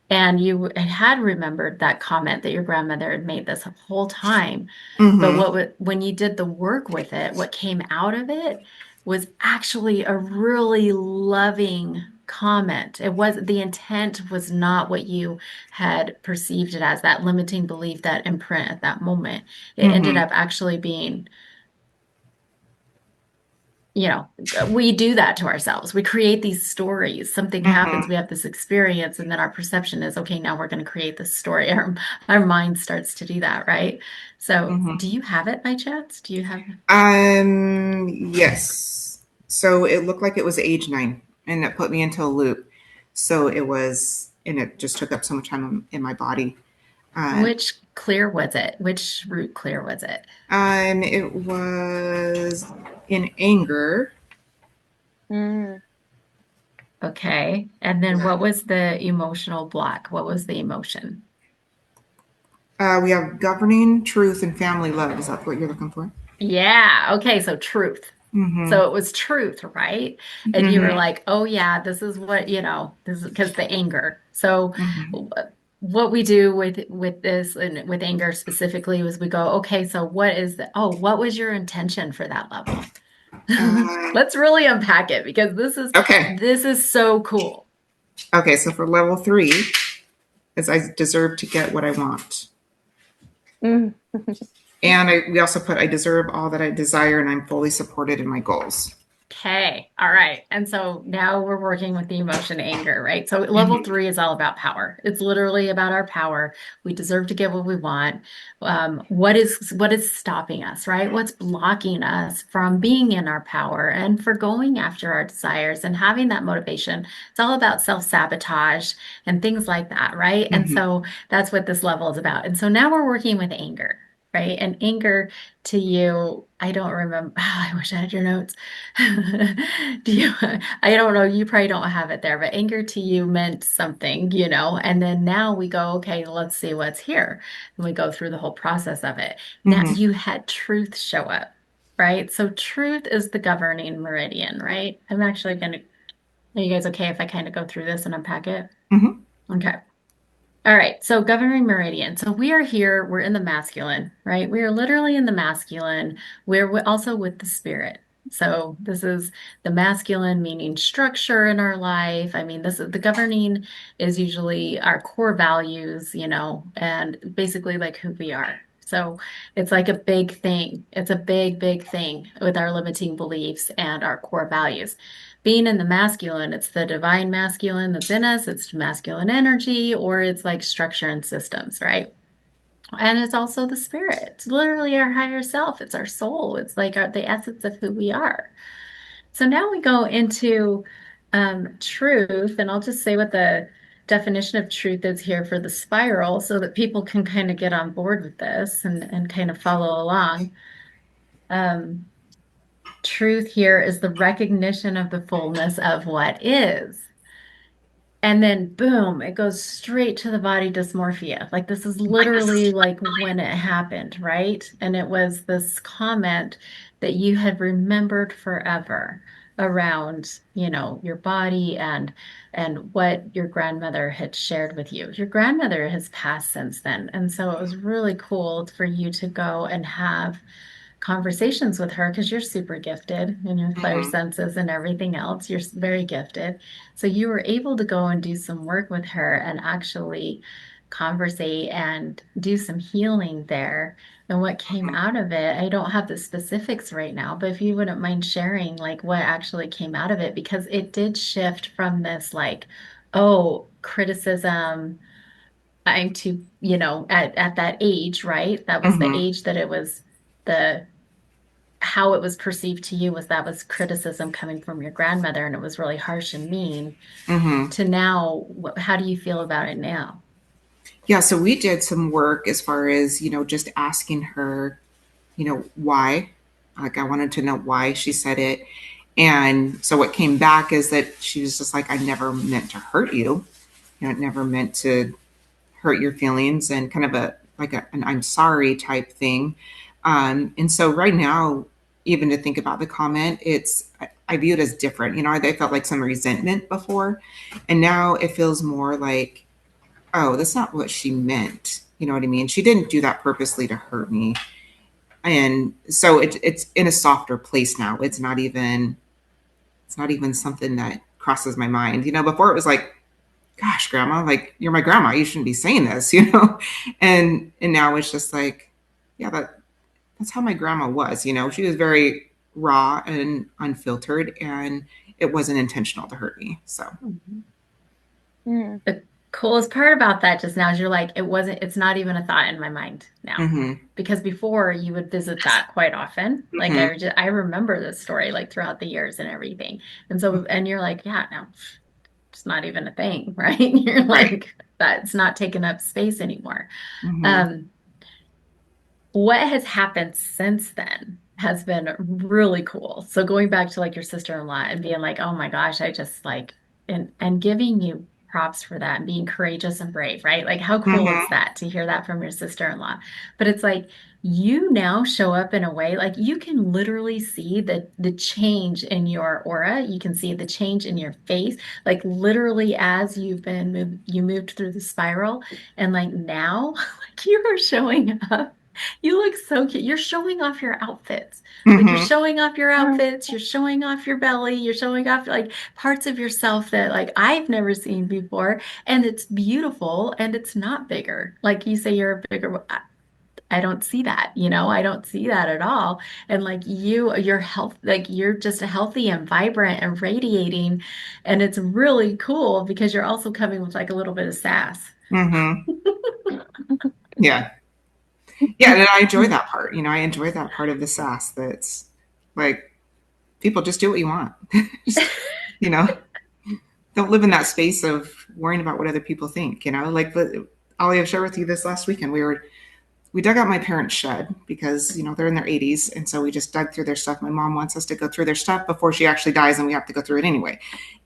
and you had remembered that comment that your grandmother had made this whole time. But Mm-hmm. when you did the work with it, what came out of it was actually a really loving comment. It was, the intent was not what you had perceived it as, that limiting belief, that imprint at that moment. It ended Mm-hmm. up actually being, we do that to ourselves. We create these stories. Something happens, Mm-hmm. we have this experience, and then our perception is, okay, now we're going to create this story. Our mind starts to do that, right? So, Mm-hmm. do you have it by chance? Do you have? Yes. So it looked like it was age 9, and it put me into a loop. So it was, and it just took up so much time in my body. Uh, Which clear was it? Which root clear was it? it was in anger. Mm. Okay. And then Yeah. what was the emotional block? What was the emotion? We have governing, truth, and family love. Is that what you're looking for? Yeah. Okay. So truth. Mm-hmm. So it was truth, right? And you were Mm-hmm. like, oh, yeah, this is what, this is because the anger. So Mm-hmm. what we do with this, and with anger specifically, was we go, okay, so what was your intention for that level? Uh, Let's really unpack it, because this is okay. this is so cool. Okay. So for level 3, is I deserve to get what I want. Mm. And we also put, I deserve all that I desire, and I'm fully supported in my goals. Okay. All right. And so now we're working with the emotion anger, right? So level Mm-hmm. 3 is all about power. It's literally about our power. We deserve to get what we want. What is stopping us, right? What's blocking us from being in our power and for going after our desires and having that motivation? It's all about self-sabotage and things like that, right? And Mm-hmm. so that's what this level is about. And so now we're working with anger, right? And anger to you, I don't remember. I wish I had your notes. Do you, I don't know, you probably don't have it there, but anger to you meant something, and then now we go, okay, let's see what's here. And we go through the whole process of it. Now Mm-hmm. you had truth show up, right? So truth is the governing meridian, right? I'm actually going to, are you guys okay if I kind of go through this and unpack it? Mm-hmm. Okay. All right, so governing meridian. So we are here, we're in the masculine, right? We are literally in the masculine. We're also with the spirit. So this is the masculine, meaning structure in our life. I mean, this is the governing, is usually our core values, and basically like who we are. So it's like a big thing. It's a big, big thing with our limiting beliefs and our core values. Being in the masculine, it's the divine masculine that's in us, it's masculine energy, or it's like structure and systems, right? And it's also the spirit. It's literally our higher self. It's our soul. It's like the essence of who we are. So now we go into truth, and I'll just say what the definition of truth is here for the spiral so that people can kind of get on board with this and kind of follow along. Um, Truth here is the recognition of the fullness of what is. And then boom, it goes straight to the body dysmorphia. Like this is literally like when it happened, right? And it was this comment that you had remembered forever around, your body and what your grandmother had shared with you. Your grandmother has passed since then. And so it was really cool for you to go and have conversations with her because you're super gifted in your clair Mm-hmm. senses and everything else. You're very gifted. So you were able to go and do some work with her and actually conversate and do some healing there. And what came out of it, I don't have the specifics right now, but if you wouldn't mind sharing like what actually came out of it, because it did shift from this like, oh, criticism. I'm too, at that age, right? That was the Mm-hmm. age that it was the how it was perceived to you was that was criticism coming from your grandmother and it was really harsh and mean Mm-hmm. to now, how do you feel about it now? Yeah, so we did some work as far as, just asking her, why. Like, I wanted to know why she said it. And so what came back is that she was just like, I never meant to hurt you. It never meant to hurt your feelings, and kind of an I'm sorry type thing. And so right now, even to think about the comment, I view it as different. I felt like some resentment before, and now it feels more like, oh, that's not what she meant. You know what I mean? She didn't do that purposely to hurt me. And so it's in a softer place now. It's not even something that crosses my mind. Before it was like, gosh, grandma, like you're my grandma. You shouldn't be saying this. And now it's just like, yeah, that's how my grandma was. She was very raw and unfiltered, and it wasn't intentional to hurt me. So, Mhm. Mm. The coolest part about that just now is you're like, it's not even a thought in my mind now. mm-hmm, Because before you would visit that quite often. Like mm-hmm, I remember this story like throughout the years and everything. And so, and you're like, yeah, no, it's not even a thing, right? You're right. like, that's not taking up space anymore. Mm-hmm, Um, what has happened since then has been really cool. So going back to like your sister-in-law and being like, oh my gosh, I just like and giving you props for that and being courageous and brave, right? Like how cool is mm-hmm, that to hear that from your sister-in-law? But it's like you now show up in a way like you can literally see the change in your aura. You can see the change in your face. Like literally as you moved through the spiral and like now like you are showing up. You look so cute. You're showing off your outfits. Like you're mm-hmm, showing off your Mm. outfits, you're showing off your belly, you're showing off like parts of yourself that like I've never seen before. And it's beautiful and it's not bigger. Like you say you're a bigger I don't see that, I don't see that at all. And like you're health, like you're just healthy and vibrant and radiating. And it's really cool because you're also coming with like a little bit of sass. mm-hmm. Yeah. Yeah. And I enjoy that part. I enjoy that part of the sass that's like, people just do what you want. Just, you know, don't live in that space of worrying about what other people think. Like Ollie, I've shared with you this last weekend. We dug out my parents' shed because they're in their 80s, and so we just dug through their stuff. My mom wants us to go through their stuff before she actually dies, and we have to go through it anyway.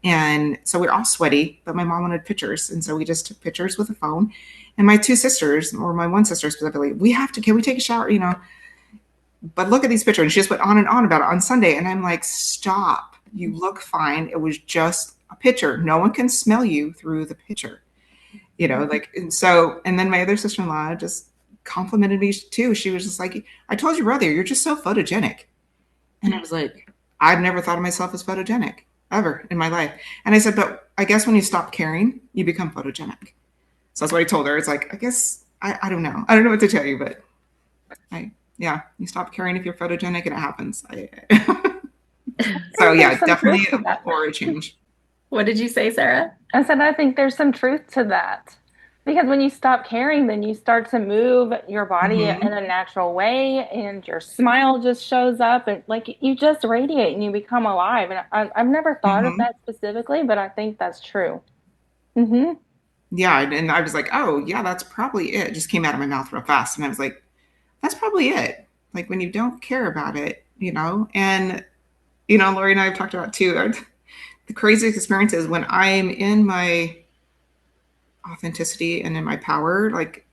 And so we're all sweaty, but my mom wanted pictures, and so we just took pictures with a phone. And my two sisters, or my one sister specifically, can we take a shower? But look at these pictures. And she just went on and on about it on Sunday, and I'm like, stop! You look fine. It was just a picture. No one can smell you through the picture. And then my other sister-in-law just complimented me too. She was just like, I told your brother, you're just so photogenic. And I was like, I've never thought of myself as photogenic ever in my life. And I said, but I guess when you stop caring, you become photogenic. So that's what I told her. It's like, I guess, I don't know. I don't know what to tell you, but yeah, you stop caring if you're photogenic and it happens. I So think there's yeah, some truth definitely to that. aura change. What did you say, Sarah? I said, I think there's some truth to that. Because when you stop caring, then you start to move your body in Hmm. a natural way, and your smile just shows up, and like you just radiate and you become alive. And I've never thought of Hmm. that specifically, but I think that's true. Hmm. Yeah, and I was like, oh yeah, that's probably it. It just came out of my mouth real fast, and I was like, that's probably it. Like when you don't care about it, and Lori and I have talked about too. The craziest experience is when I'm in my authenticity and in my power, like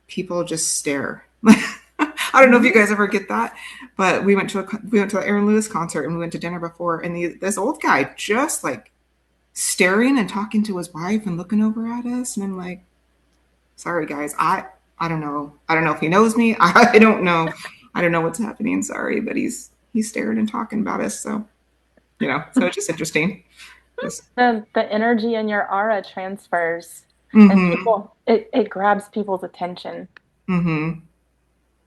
people just stare. I don't know if you Hmm. guys ever get that, but we went to the Aaron Lewis concert and we went to dinner before, and this old guy just like staring and talking to his wife and looking over at us, and I'm like, sorry guys, I don't know, if he knows me. I don't know what's happening. Sorry, but he's staring and talking about us. So so it's just interesting. Just The energy in your aura transfers, and mm-hmm, it grabs people's attention. mm-hmm.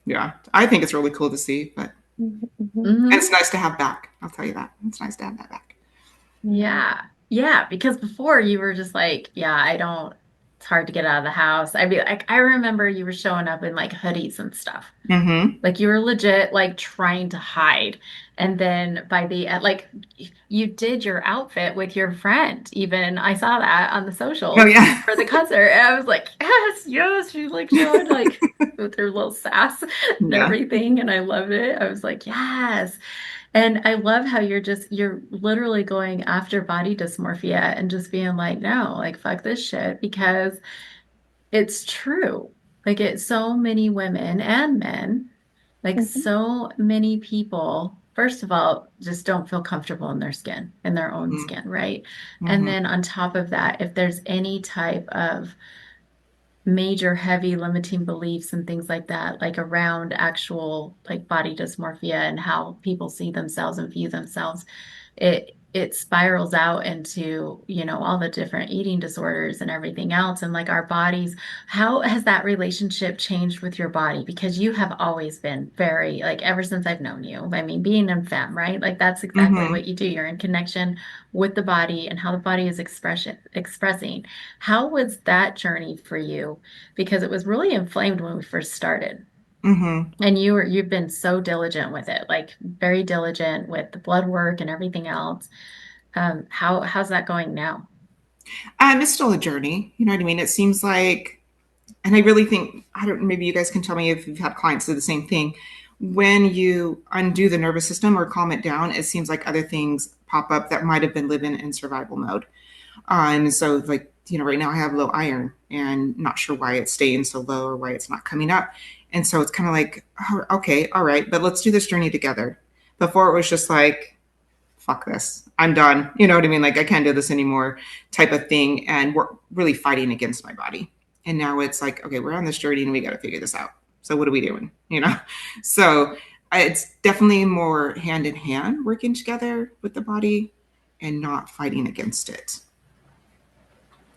Yeah, I think it's really cool to see, but Hmm. and it's Hmm. nice to have back. I'll tell you that. It's nice to have that back. Yeah. Yeah. Because before you were just like, yeah, I don't, it's hard to get out of the house. I'd be like, I remember you were showing up in like hoodies and stuff. Mm-hmm. Like you were legit like trying to hide. And then by the like you did your outfit with your friend. Even I saw that on the Oh socials yeah. for the concert. And I was like, yes, yes. She's like showing like with her little sass and Yeah. everything. And I loved it. I was like, yes. And I love how you're literally going after body dysmorphia and just being like, no, like fuck this shit because it's true. Like it's so many women and men, like Hmm. so many people, first of all, just don't feel comfortable in their skin, in their own skin, right? And Mm-hmm. then on top of that, if there's any type of major heavy limiting beliefs and things like that, like around actual like body dysmorphia and how people see themselves and view themselves, it spirals out into, all the different eating disorders and everything else. And like our bodies, how has that relationship changed with your body? Because you have always been very, like ever since I've known you. I mean, being in femme, right? Like that's exactly Mm-hmm. what you do. You're in connection with the body and how the body is expressing. How was that journey for you? Because it was really inflamed when we first started. Mm-hmm. And you've been so diligent with it, like very diligent with the blood work and everything else. How's that going now? It's still a journey. You know what I mean? It seems like, and I really think, I don't, maybe you guys can tell me if you've had clients do the same thing. When you undo the nervous system or calm it down, it seems like other things pop up that might have been living in survival mode. And so, like, right now I have low iron and not sure why it's staying so low or why it's not coming up. And so it's kind of like, oh, okay, all right, but let's do this journey together. Before it was just like, fuck this, I'm done. You know what I mean? Like, I can't do this anymore type of thing. And we're really fighting against my body. And now it's like, okay, we're on this journey and we got to figure this out. So what are we doing? So it's definitely more hand in hand working together with the body and not fighting against it.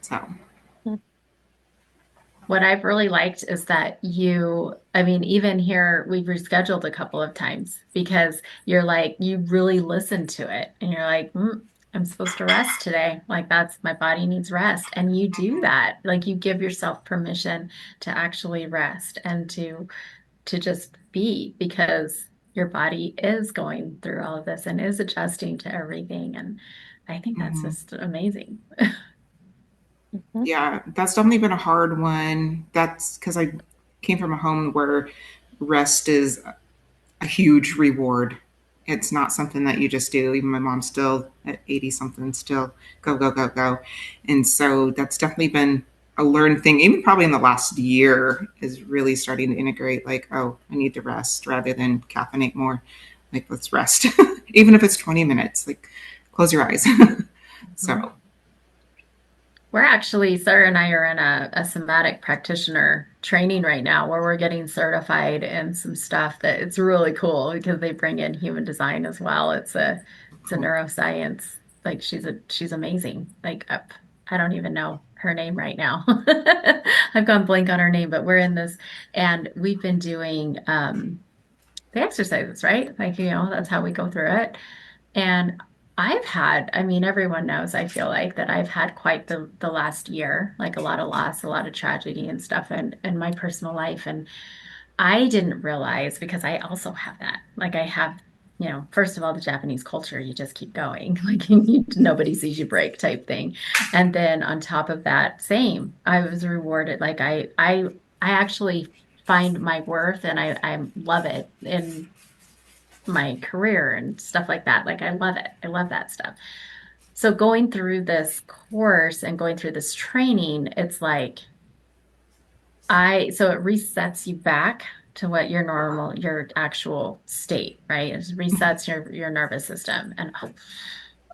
So. What I've really liked is that I mean, even here, we've rescheduled a couple of times because you're like, you really listen to it and you're like, I'm supposed to rest today. Like, that's my body needs rest. And you do that. Like, you give yourself permission to actually rest and to just be because your body is going through all of this and is adjusting to everything. And I think that's Mhm. just amazing. Hmm. Yeah, that's definitely been a hard one. That's because I came from a home where rest is a huge reward. It's not something that you just do. Even my mom still at 80 something still go, go, go, go. And so that's definitely been a learned thing, even probably in the last year, is really starting to integrate like, oh, I need to rest rather than caffeinate more. Like, let's rest. Even if it's 20 minutes, like close your eyes. So, We're actually, Sarah and I are in a somatic practitioner training right now where we're getting certified in some stuff that it's really cool because they bring in human design as well. It's a cool. neuroscience. Like she's amazing. Like I don't even know her name right now. I've gone blank on her name, but we're in this and we've been doing the exercises, right? Like, that's how we go through it. And I mean, everyone knows, I feel like that I've had quite the last year, like a lot of loss, a lot of tragedy and stuff in my personal life. And I didn't realize because I also have that. Like I have, first of all, the Japanese culture, you just keep going. Like nobody sees you break type thing. And then on top of that, same, I was rewarded. Like I actually find my worth and I love it in my career and stuff like that. Like I love it. I love that stuff. So going through this course and going through this training, it's like so it resets you back to what your normal, your actual state, right? It resets your nervous system. And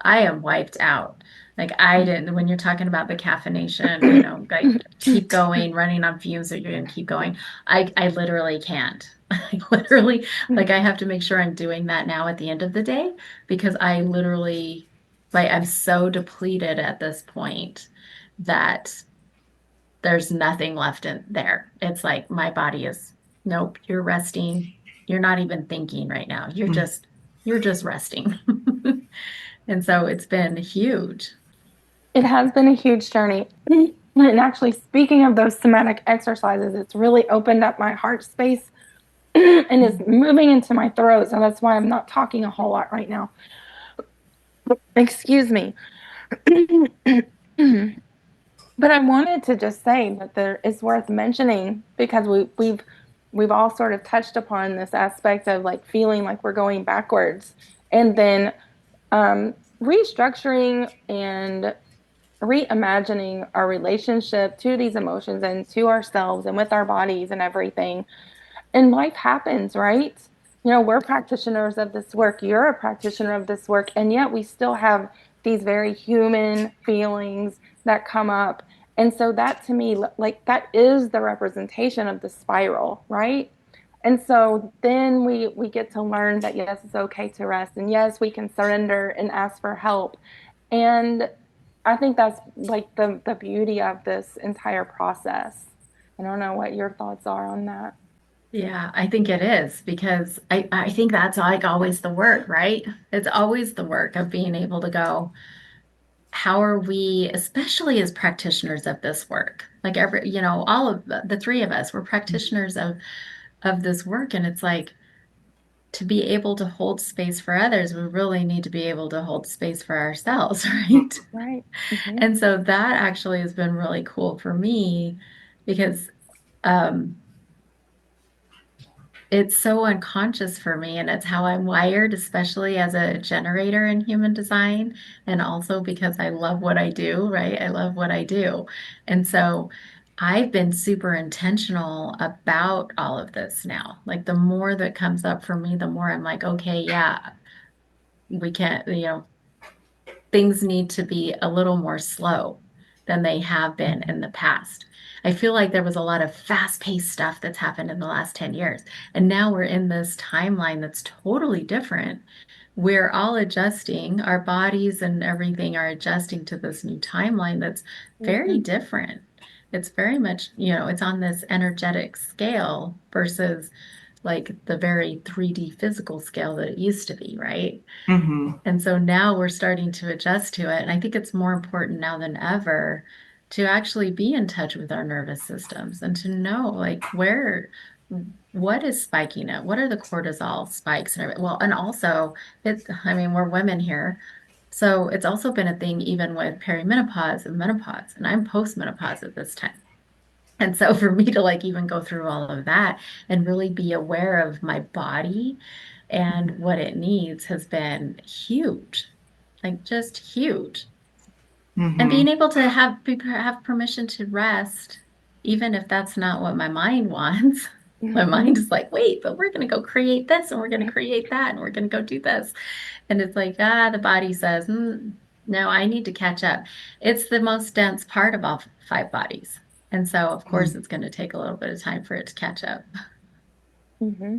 I am wiped out. Like I didn't, when you're talking about the caffeination, like keep going, running on fumes, or you're gonna keep going. I literally can't. I literally, like I have to make sure I'm doing that now at the end of the day because I literally, like I'm so depleted at this point that there's nothing left in there. It's like my body is, nope, you're resting. You're not even thinking right now. You're just resting. And so it's been huge. It has been a huge journey. And actually, speaking of those somatic exercises, it's really opened up my heart space and is moving into my throat. So that's why I'm not talking a whole lot right now. Excuse me. But I wanted to just say that there is worth mentioning because we've all sort of touched upon this aspect of like feeling like we're going backwards, and then restructuring and reimagining our relationship to these emotions and to ourselves and with our bodies and everything. And life happens, right? We're practitioners of this work. You're a practitioner of this work. And yet we still have these very human feelings that come up. And so that to me, like that is the representation of the spiral, right? And so then we get to learn that yes, it's okay to rest. And yes, we can surrender and ask for help. And I think that's like the beauty of this entire process. I don't know what your thoughts are on that. Yeah, I think it is because I think that's like always the work, right? It's always the work of being able to go, how are we, especially as practitioners of this work? Like all of the three of us, we're practitioners of this work. And it's like to be able to hold space for others, we really need to be able to hold space for ourselves, right? Right. Hmm. And so that actually has been really cool for me because um, it's so unconscious for me, and it's how I'm wired, especially as a generator in human design, and also because I love what I do, right? I love what I do. And so I've been super intentional about all of this now. Like the more that comes up for me, the more I'm like, okay, yeah, we can't, things need to be a little more slow than they have been in the past. I feel like there was a lot of fast-paced stuff that's happened in the last 10 years. And now we're in this timeline that's totally different. We're all adjusting, our bodies and everything are adjusting to this new timeline that's very Hmm. different. It's very much, it's on this energetic scale versus like the very 3D physical scale that it used to be, right? Mm-hmm. And so now we're starting to adjust to it. And I think it's more important now than ever to actually be in touch with our nervous systems and to know like what is spiking it? What are the cortisol spikes and everything? Well, and also I mean, we're women here. So it's also been a thing even with perimenopause and menopause. And I'm postmenopause at this time. And so for me to like even go through all of that and really be aware of my body and what it needs has been huge, like just huge. And Mm-hmm. being able to have permission to rest, even if that's not what my mind wants. My mind is like, wait, but we're going to go create this and we're going to create that and we're going to go do this. And it's like, the body says, no, I need to catch up. It's the most dense part of all five bodies. And so, of course, it's going to take a little bit of time for it to catch up. Hmm.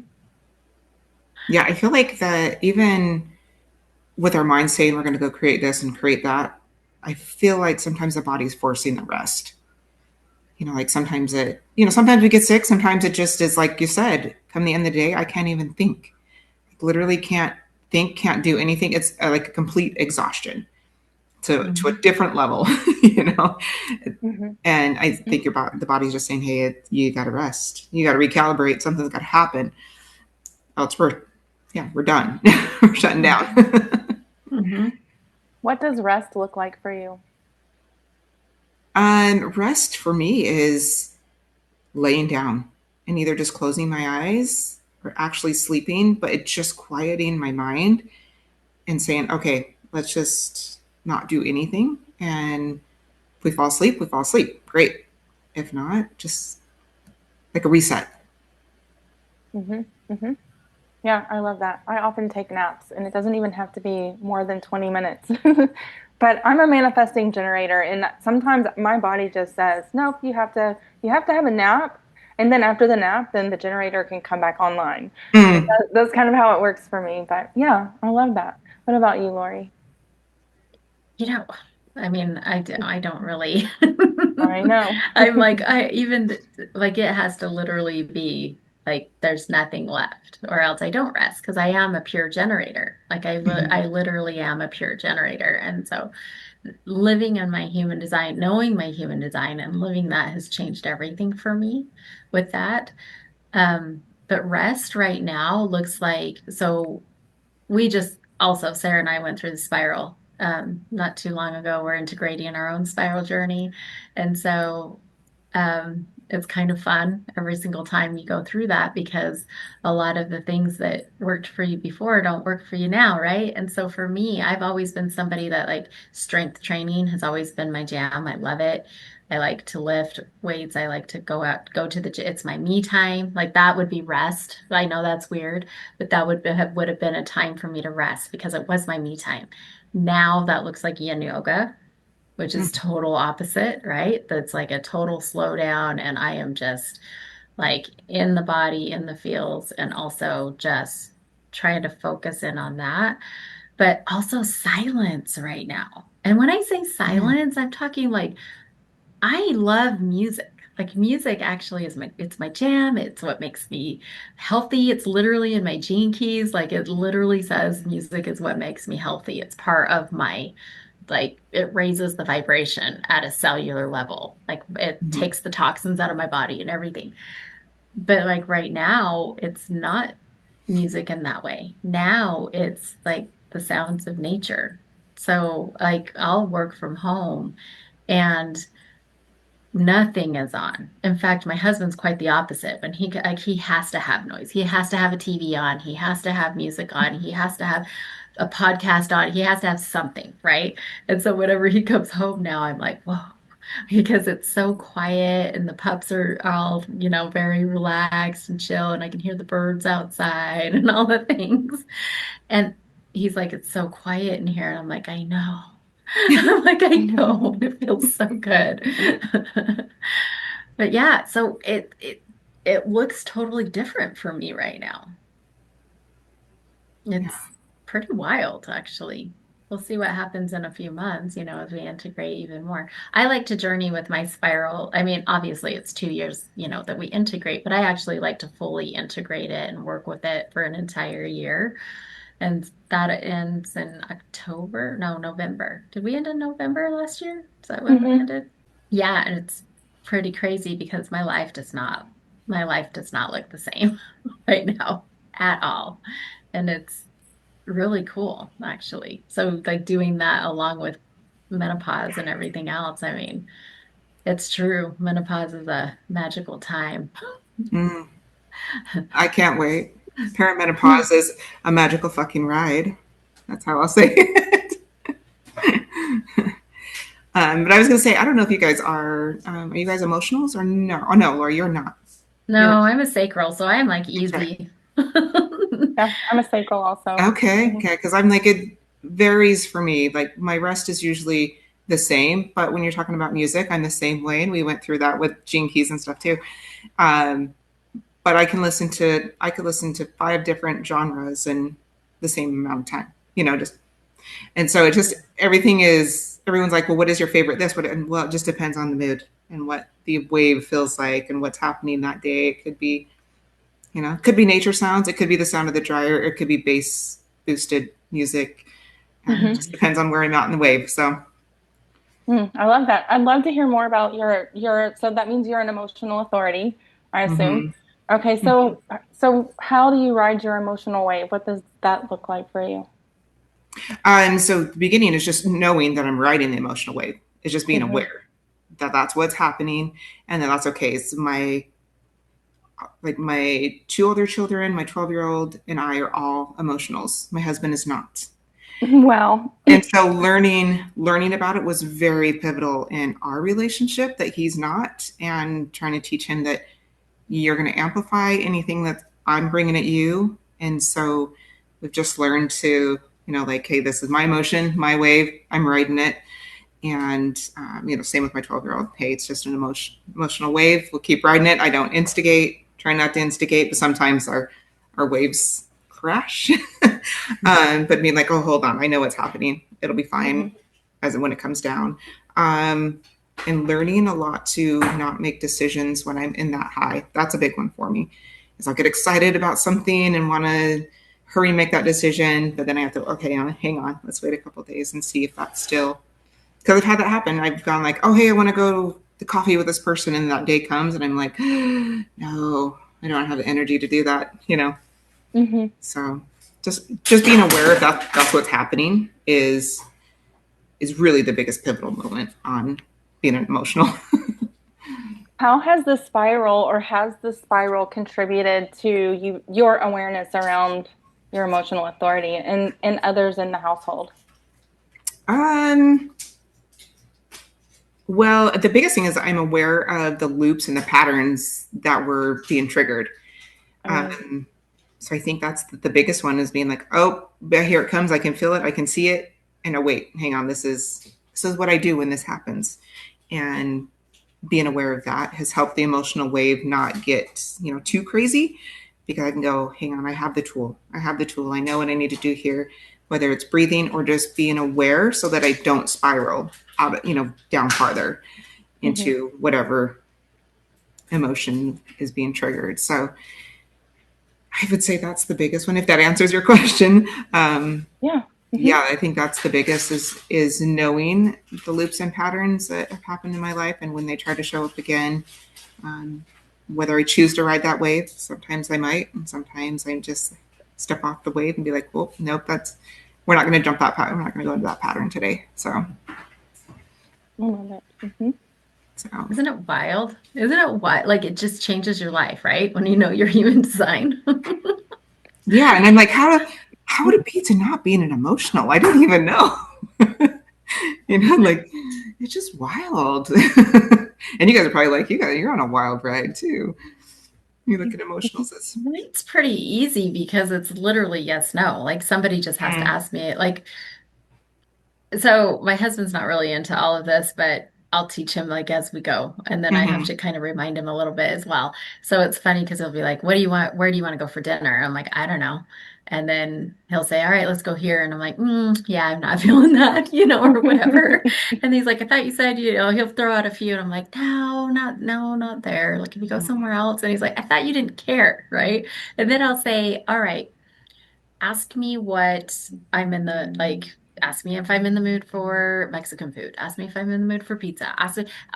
Yeah, I feel like that even with our mind saying we're going to go create this and create that, I feel like sometimes the body's forcing the rest. Like sometimes sometimes we get sick. Sometimes it just is like you said, come the end of the day, I can't even think. Literally can't think, can't do anything. It's like a complete exhaustion to a Mhm. different level, you know. Mhm. And I think the body's just saying, hey, you got to rest, you got to recalibrate, something's got to happen, else we're done. We're shutting down. Mhm. Mhm. What does rest look like for you? Rest for me is laying down and either just closing my eyes or actually sleeping, but it's just quieting my mind and saying, okay, let's just not do anything. And if we fall asleep, we fall asleep. Great. If not, just like a reset. Hmm. Hmm. Yeah, I love that. I often take naps, and it doesn't even have to be more than 20 minutes. But I'm a manifesting generator, and sometimes my body just says, "Nope, you have to have a nap." And then after the nap, then the generator can come back online. And Mm. that's kind of how it works for me. But yeah, I love that. What about you, Lori? You know, I mean, I don't really. I know. I'm like, I even like it has to literally be like there's nothing left, or else I don't rest because I am a pure generator. Like Mhm. I literally am a pure generator. And so living in my human design, knowing my human design and living that has changed everything for me with that. But rest right now looks like so we just also Sara and I went through the spiral not too long ago. We're integrating our own spiral journey, and so it's kind of fun every single time you go through that because a lot of the things that worked for you before don't work for you now, right? And so for me, I've always been somebody that like strength training has always been my jam. I love it. I like to lift weights. I like to go out, go to the gym. It's my me time. Like that would be rest. I know that's weird, but that would have been a time for me to rest because it was my me time. Now that looks like yin yoga, which is Mm. total opposite, right? That's like a total slowdown, and I am just like in the body, in the feels, and also just trying to focus in on that, but also silence right now. And when I say Mm. silence, I'm talking like I love music. Like music actually is it's my jam. It's what makes me healthy. It's literally in my gene keys. Like it literally says music is what makes me healthy. It's part of my like it raises the vibration at a cellular level. Like it Mhm. takes the toxins out of my body and everything. But like right now, it's not music in that way. Now it's like the sounds of nature. So like I'll work from home and nothing is on. In fact, my husband's quite the opposite. When he has to have noise. He has to have a TV on. He has to have music on. He has to have a podcast on. He has to have something, right? And so whenever he comes home now, I'm like, whoa, because it's so quiet and the pups are all, very relaxed and chill, and I can hear the birds outside and all the things. And he's like, it's so quiet in here. And I'm like, I know. I'm like, I know. It feels so good. But yeah, so it looks totally different for me right now. Yeah. It's pretty wild, actually. We'll see what happens in a few months, as we integrate even more. I like to journey with my spiral. I mean, obviously it's 2 years, that we integrate, but I actually like to fully integrate it and work with it for an entire year. And that ends in October, no, November. Did we end in November last year? Is that when we Hmm. ended? Yeah, and it's pretty crazy because my life does not look the same right now at all. And it's really cool, actually. So like doing that along with menopause and everything else, I mean, it's true. Menopause is a magical time. Mm. I can't wait. Perimenopause is a magical fucking ride. That's how I'll say it. But I was going to say, I don't know if you guys are you guys emotionals or no? Oh, no, Laura, you're not. You're No, I'm a sacral, so I'm like That's right. easy. Yeah, I'm a sacral also. Okay. Mhm. Okay. Because I'm like, it varies for me. Like, my rest is usually the same. But when you're talking about music, I'm the same way. And we went through that with Gene Keys and stuff too. Um, but I could listen to five different genres in the same amount of time, just and so it just everyone's like, well, what is your favorite this? What and well, it just depends on the mood and what the wave feels like and what's happening that day. It could be, it could be nature sounds, it could be the sound of the dryer, it could be bass, boosted music. Hmm. Just depends on where I'm at in the wave. So, I love that. I'd love to hear more about so that means you're an emotional authority, I assume. mhm. Okay, so how do you ride your emotional wave? What does that look like for you? So the beginning is just knowing that I'm riding the emotional wave. It's just being Hmm. aware that that's what's happening, and that that's okay. It's my two older children, my 12-year-old, and I are all emotionals. My husband is not. Well, And so learning about it was very pivotal in our relationship that he's not, and trying to teach him that you're going to amplify anything that I'm bringing at you. And so we've just learned to, like, hey, this is my emotion, my wave, I'm riding it. And, same with my 12-year-old. Hey, it's just an emotional wave. We'll keep riding it. I don't instigate, try not to instigate, but sometimes our waves crash. But being like, oh, hold on, I know what's happening. It'll be fine hmm. as when it comes down. Um, and learning a lot to not make decisions when I'm in that high. That's a big one for me. Is I'll get excited about something and want to hurry and make that decision, but then I have to, okay, hang on, let's wait a couple of days and see if that's still, because I've had that happen. I've gone like, oh, hey, I want to go to coffee with this person, and that day comes, and I'm like, no, I don't have the energy to do that. Hmm. So just being aware of that, that's what's happening is really the biggest pivotal moment on being emotional. How has the spiral contributed to your awareness around your emotional authority and others in the household? um, well, the biggest thing is I'm aware of the loops and the patterns that were being triggered. Mm, Um, so I think that's the biggest one is being like, oh, here it comes. I can feel it. I can see it. And oh, wait, hang on. This is what I do when this happens. And being aware of that has helped the emotional wave not get, too crazy, because I can go, hang on, I have the tool. I have the tool. I know what I need to do here, whether it's breathing or just being aware so that I don't spiral out, down farther hmm. into whatever emotion is being triggered. So I would say that's the biggest one, if that answers your question. Yeah. Hmm. Yeah, I think that's the biggest is knowing the loops and patterns that have happened in my life, and when they try to show up again, um, whether I choose to ride that wave. Sometimes I might, and sometimes I just step off the wave and be like, well, nope, we're not going to jump that pattern. We're not going to go into that pattern today. I love it. Hmm. So Isn't it wild? Isn't it wild? Like it just changes your life, right? When you know your human design. yeah, and I'm like, how would it be to not be an emotional? I don't even know. Like, it's just wild. And you guys are probably like, you're on a wild ride too. You look at emotionals as It's pretty easy because it's literally yes, no. Like somebody just has to mm, ask me, like, so my husband's not really into all of this, but I'll teach him like as we go. And then I have mm-hmm, to kind of remind him a little bit as well. So it's funny because he'll be like, what do you want? Where do you want to go for dinner? I'm like, I don't know. And then he'll say, all right, let's go here. And I'm like, yeah, I'm not feeling that, or whatever. And he's like, I thought you said, he'll throw out a few. And I'm like, no, not there. Like, can we go somewhere else? And he's like, I thought you didn't care. Right. And then I'll say, all right, ask me what I'm in the like. Ask me if I'm in the mood for Mexican food. Ask me if I'm in the mood for pizza.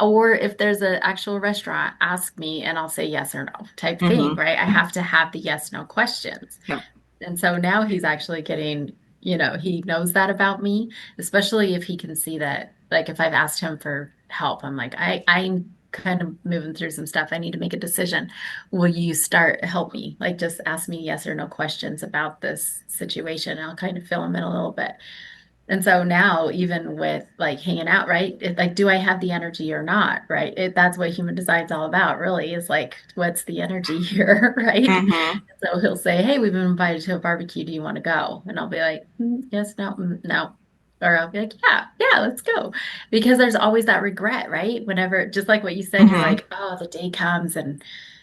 Or if there's an actual restaurant, ask me and I'll say yes or no type thing, mm-hmm, right? I have to have the yes, no questions. yeah, And so now he's actually getting, he knows that about me, especially if he can see that, like if I've asked him for help, I'm like, I'm kind of moving through some stuff. I need to make a decision. Will you help me? Like just ask me yes or no questions about this situation. I'll kind of fill him in a little bit. And so now, even with like hanging out, right? Like, do I have the energy or not? Right? That's what human design's all about, really, is like, what's the energy here, right? mm-hmm, So he'll say, hey, we've been invited to a barbecue. Do you want to go? And I'll be like, yes, no, no. Or I'll be like, yeah, let's go. Because there's always that regret, right? Whenever, just like what you said, you're mm-hmm, like, oh, the day comes and,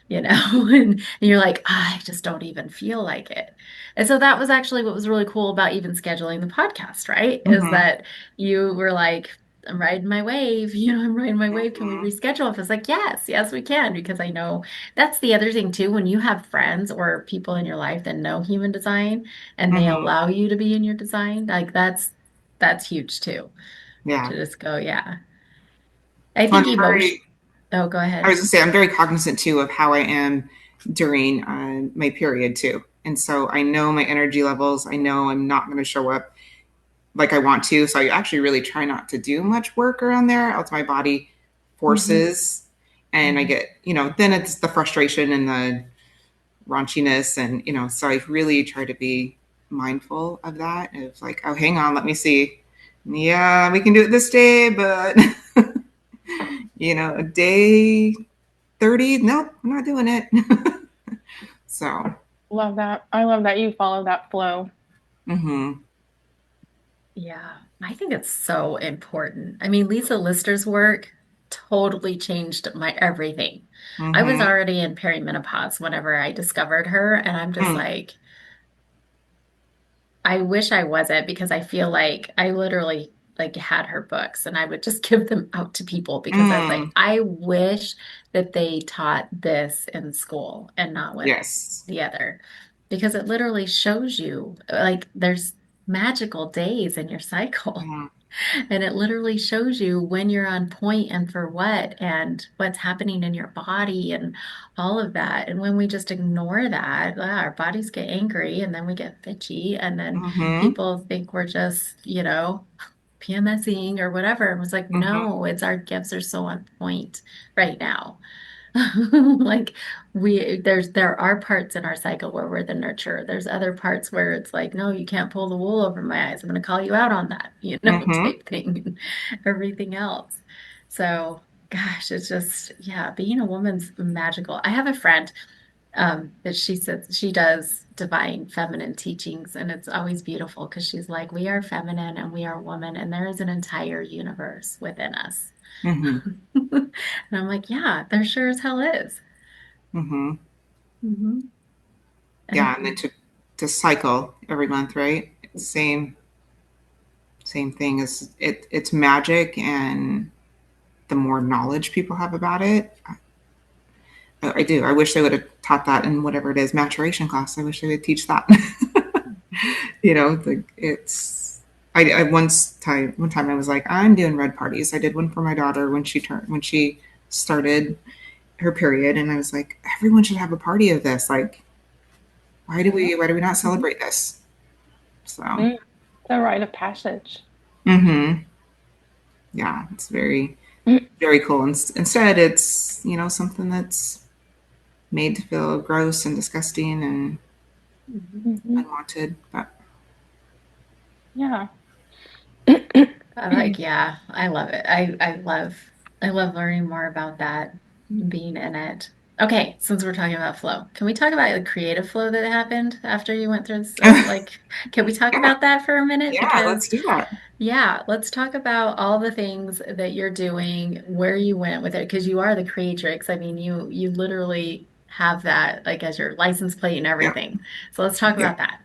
and you're like, I just don't even feel like it. And so that was actually what was really cool about even scheduling the podcast, right? Is mm-hmm, that you were like, I'm riding my wave. I'm riding my wave. Can we Mhm. reschedule? If it's like, yes, yes, we can, because I know that's the other thing too. When you have friends or people in your life that know human design and they Mhm. allow you to be in your design, like that's huge too. To Yeah. just go, yeah. I Well, think I'm emotion. very, Oh, go I was ahead. gonna say, I'm very cognizant too of how I am during my period too. And so I know my energy levels. I know I'm not going to show up like I want to. So I actually really try not to do much work around there, else my body Hmm. forces. And I Hmm. get, then it's the frustration and the raunchiness. And, so I really try to be mindful of that. Of like, oh, hang on, let me see. Yeah, we can do it this day, but, day 30, nope, I'm not doing it. So, Love that. I love that you follow that flow. mm-hmm, Yeah, I think it's so important. I mean, Lisa Lister's work totally changed my everything. I was mm-hmm, already in perimenopause whenever I discovered her, and I'm just mm, like, I wish I wasn't because I feel like I literally like had her books and I would just give them out to people because I was like, mm, I wish that they taught this in school and not with yes. the other because it literally shows you like there's magical days in your cycle. Mm, And it literally shows you when you're on point and for what and what's happening in your body and all of that. And when we just ignore that, our bodies get angry and then we get bitchy. And then mm-hmm, people think we're just, PMSing or whatever. And it was like, mm-hmm, no, it's our gifts are so on point right now. Like there are parts in our cycle where we're the nurturer. There's other parts where it's like, no, you can't pull the wool over my eyes. I'm going to call you out on that, mm-hmm, type thing and everything else. So, gosh, it's just, yeah, being a woman's magical. I have a friend that she says she does divine feminine teachings, and it's always beautiful because she's like, we are feminine and we are woman, and there is an entire universe within us. mm-hmm, And I'm like, yeah, there sure as hell is. mm-hmm. Hmm. Yeah, And and then to cycle every month, right? Same thing as it's magic, and the more knowledge people have about it, I do. I wish they would have taught that in whatever it is maturation class. I wish they would teach that. It's. I one time I was like, I'm doing red parties. I did one for my daughter when she started her period, and I was like, everyone should have a party of this. Like, why do we not celebrate this? So, Mm, the rite of passage. mm-hmm. Yeah, it's very very cool. Instead, it's something that's made to feel gross and disgusting and Mhm. unwanted. But Yeah. I'm like, yeah, I love it. I love learning more about that, being in it. Okay, since we're talking about flow, can we talk about the creative flow that happened after you went through this? Like, can we talk yeah, about that for a minute? yeah, Because let's do that. yeah, let's talk about all the things that you're doing, where you went with it, because you are the creatrix. I mean, you literally have that like as your license plate and Yeah, everything. So let's talk yeah. about that.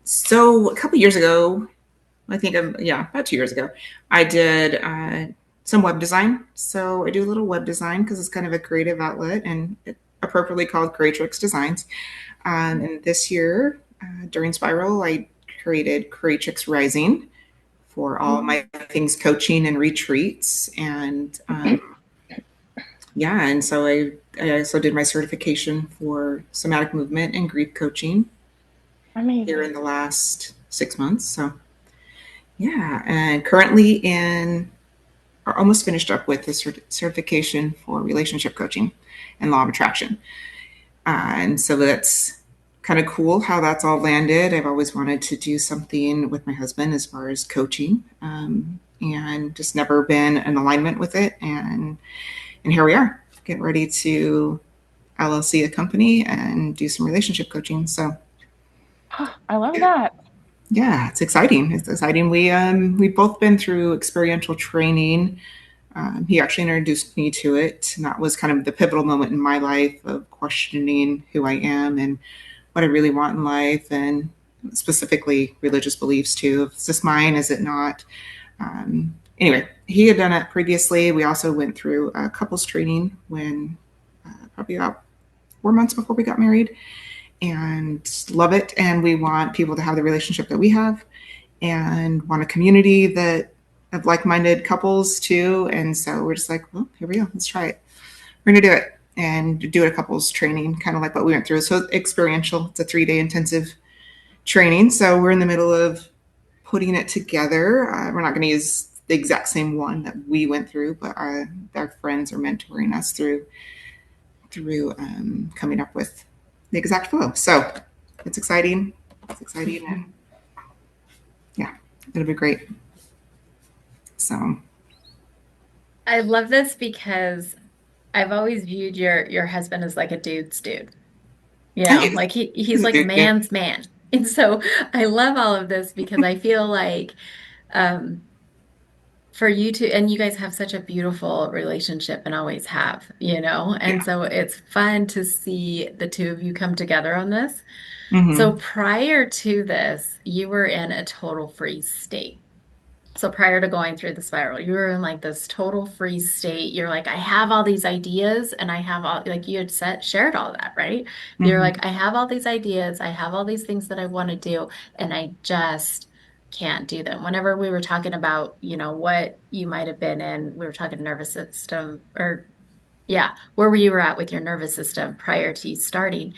So a couple years ago, I think about 2 years ago, I did some web design. So I do a little web design because it's kind of a creative outlet and appropriately called Creatrix Designs. And this year, during Spiral, I created Creatrix Rising for all my things coaching and retreats. And yeah, and so I also did my certification for somatic movement and grief coaching here in Amazing. the last 6 months. So yeah, and currently in are almost finished up with the certification for relationship coaching and law of attraction. And so that's kind of cool how that's all landed. I've always wanted to do something with my husband as far as coaching, and just never been in alignment with it. And here we are, getting ready to LLC a company and do some relationship coaching. So I love that. yeah, it's exciting. It's exciting. We've both been through experiential training. He actually introduced me to it, and that was kind of the pivotal moment in my life of questioning who I am and what I really want in life, and specifically religious beliefs too. Is this mine? Is it not? Anyway, he had done it previously. We also went through a couples training when probably about 4 months before we got married, and love it. And we want people to have the relationship that we have, and want a community that of like-minded couples too. And so we're just like, well, here we go. Let's try it. We're gonna do it and do a couples training, kind of like what we went through. So experiential. It's a 3-day intensive training. So we're in the middle of putting it together. We're not going to use the exact same one that we went through, but our friends are mentoring us through coming up with the exact flow. So it's exciting. It's exciting, and yeah, it'll be great. So I love this because I've always viewed your husband as like a dude's dude. You know, like he's like man's man. And so I love all of this because I feel like um for you to, and you guys have such a beautiful relationship and always have, you know, and yeah. so it's fun to see the two of you come together on this. So Mm-hmm. prior to this, you were in a total freeze state. So prior to going through the spiral, you were in like this total freeze state. You're like, I have all these ideas and I have all, like you had shared all that, right? You're Mm-hmm. like, I have all these ideas. I have all these things that I want to do and I just can't do them. Whenever we were talking about, you know, what you might have been in, we were talking nervous system or yeah, where you were at with your nervous system prior to you starting.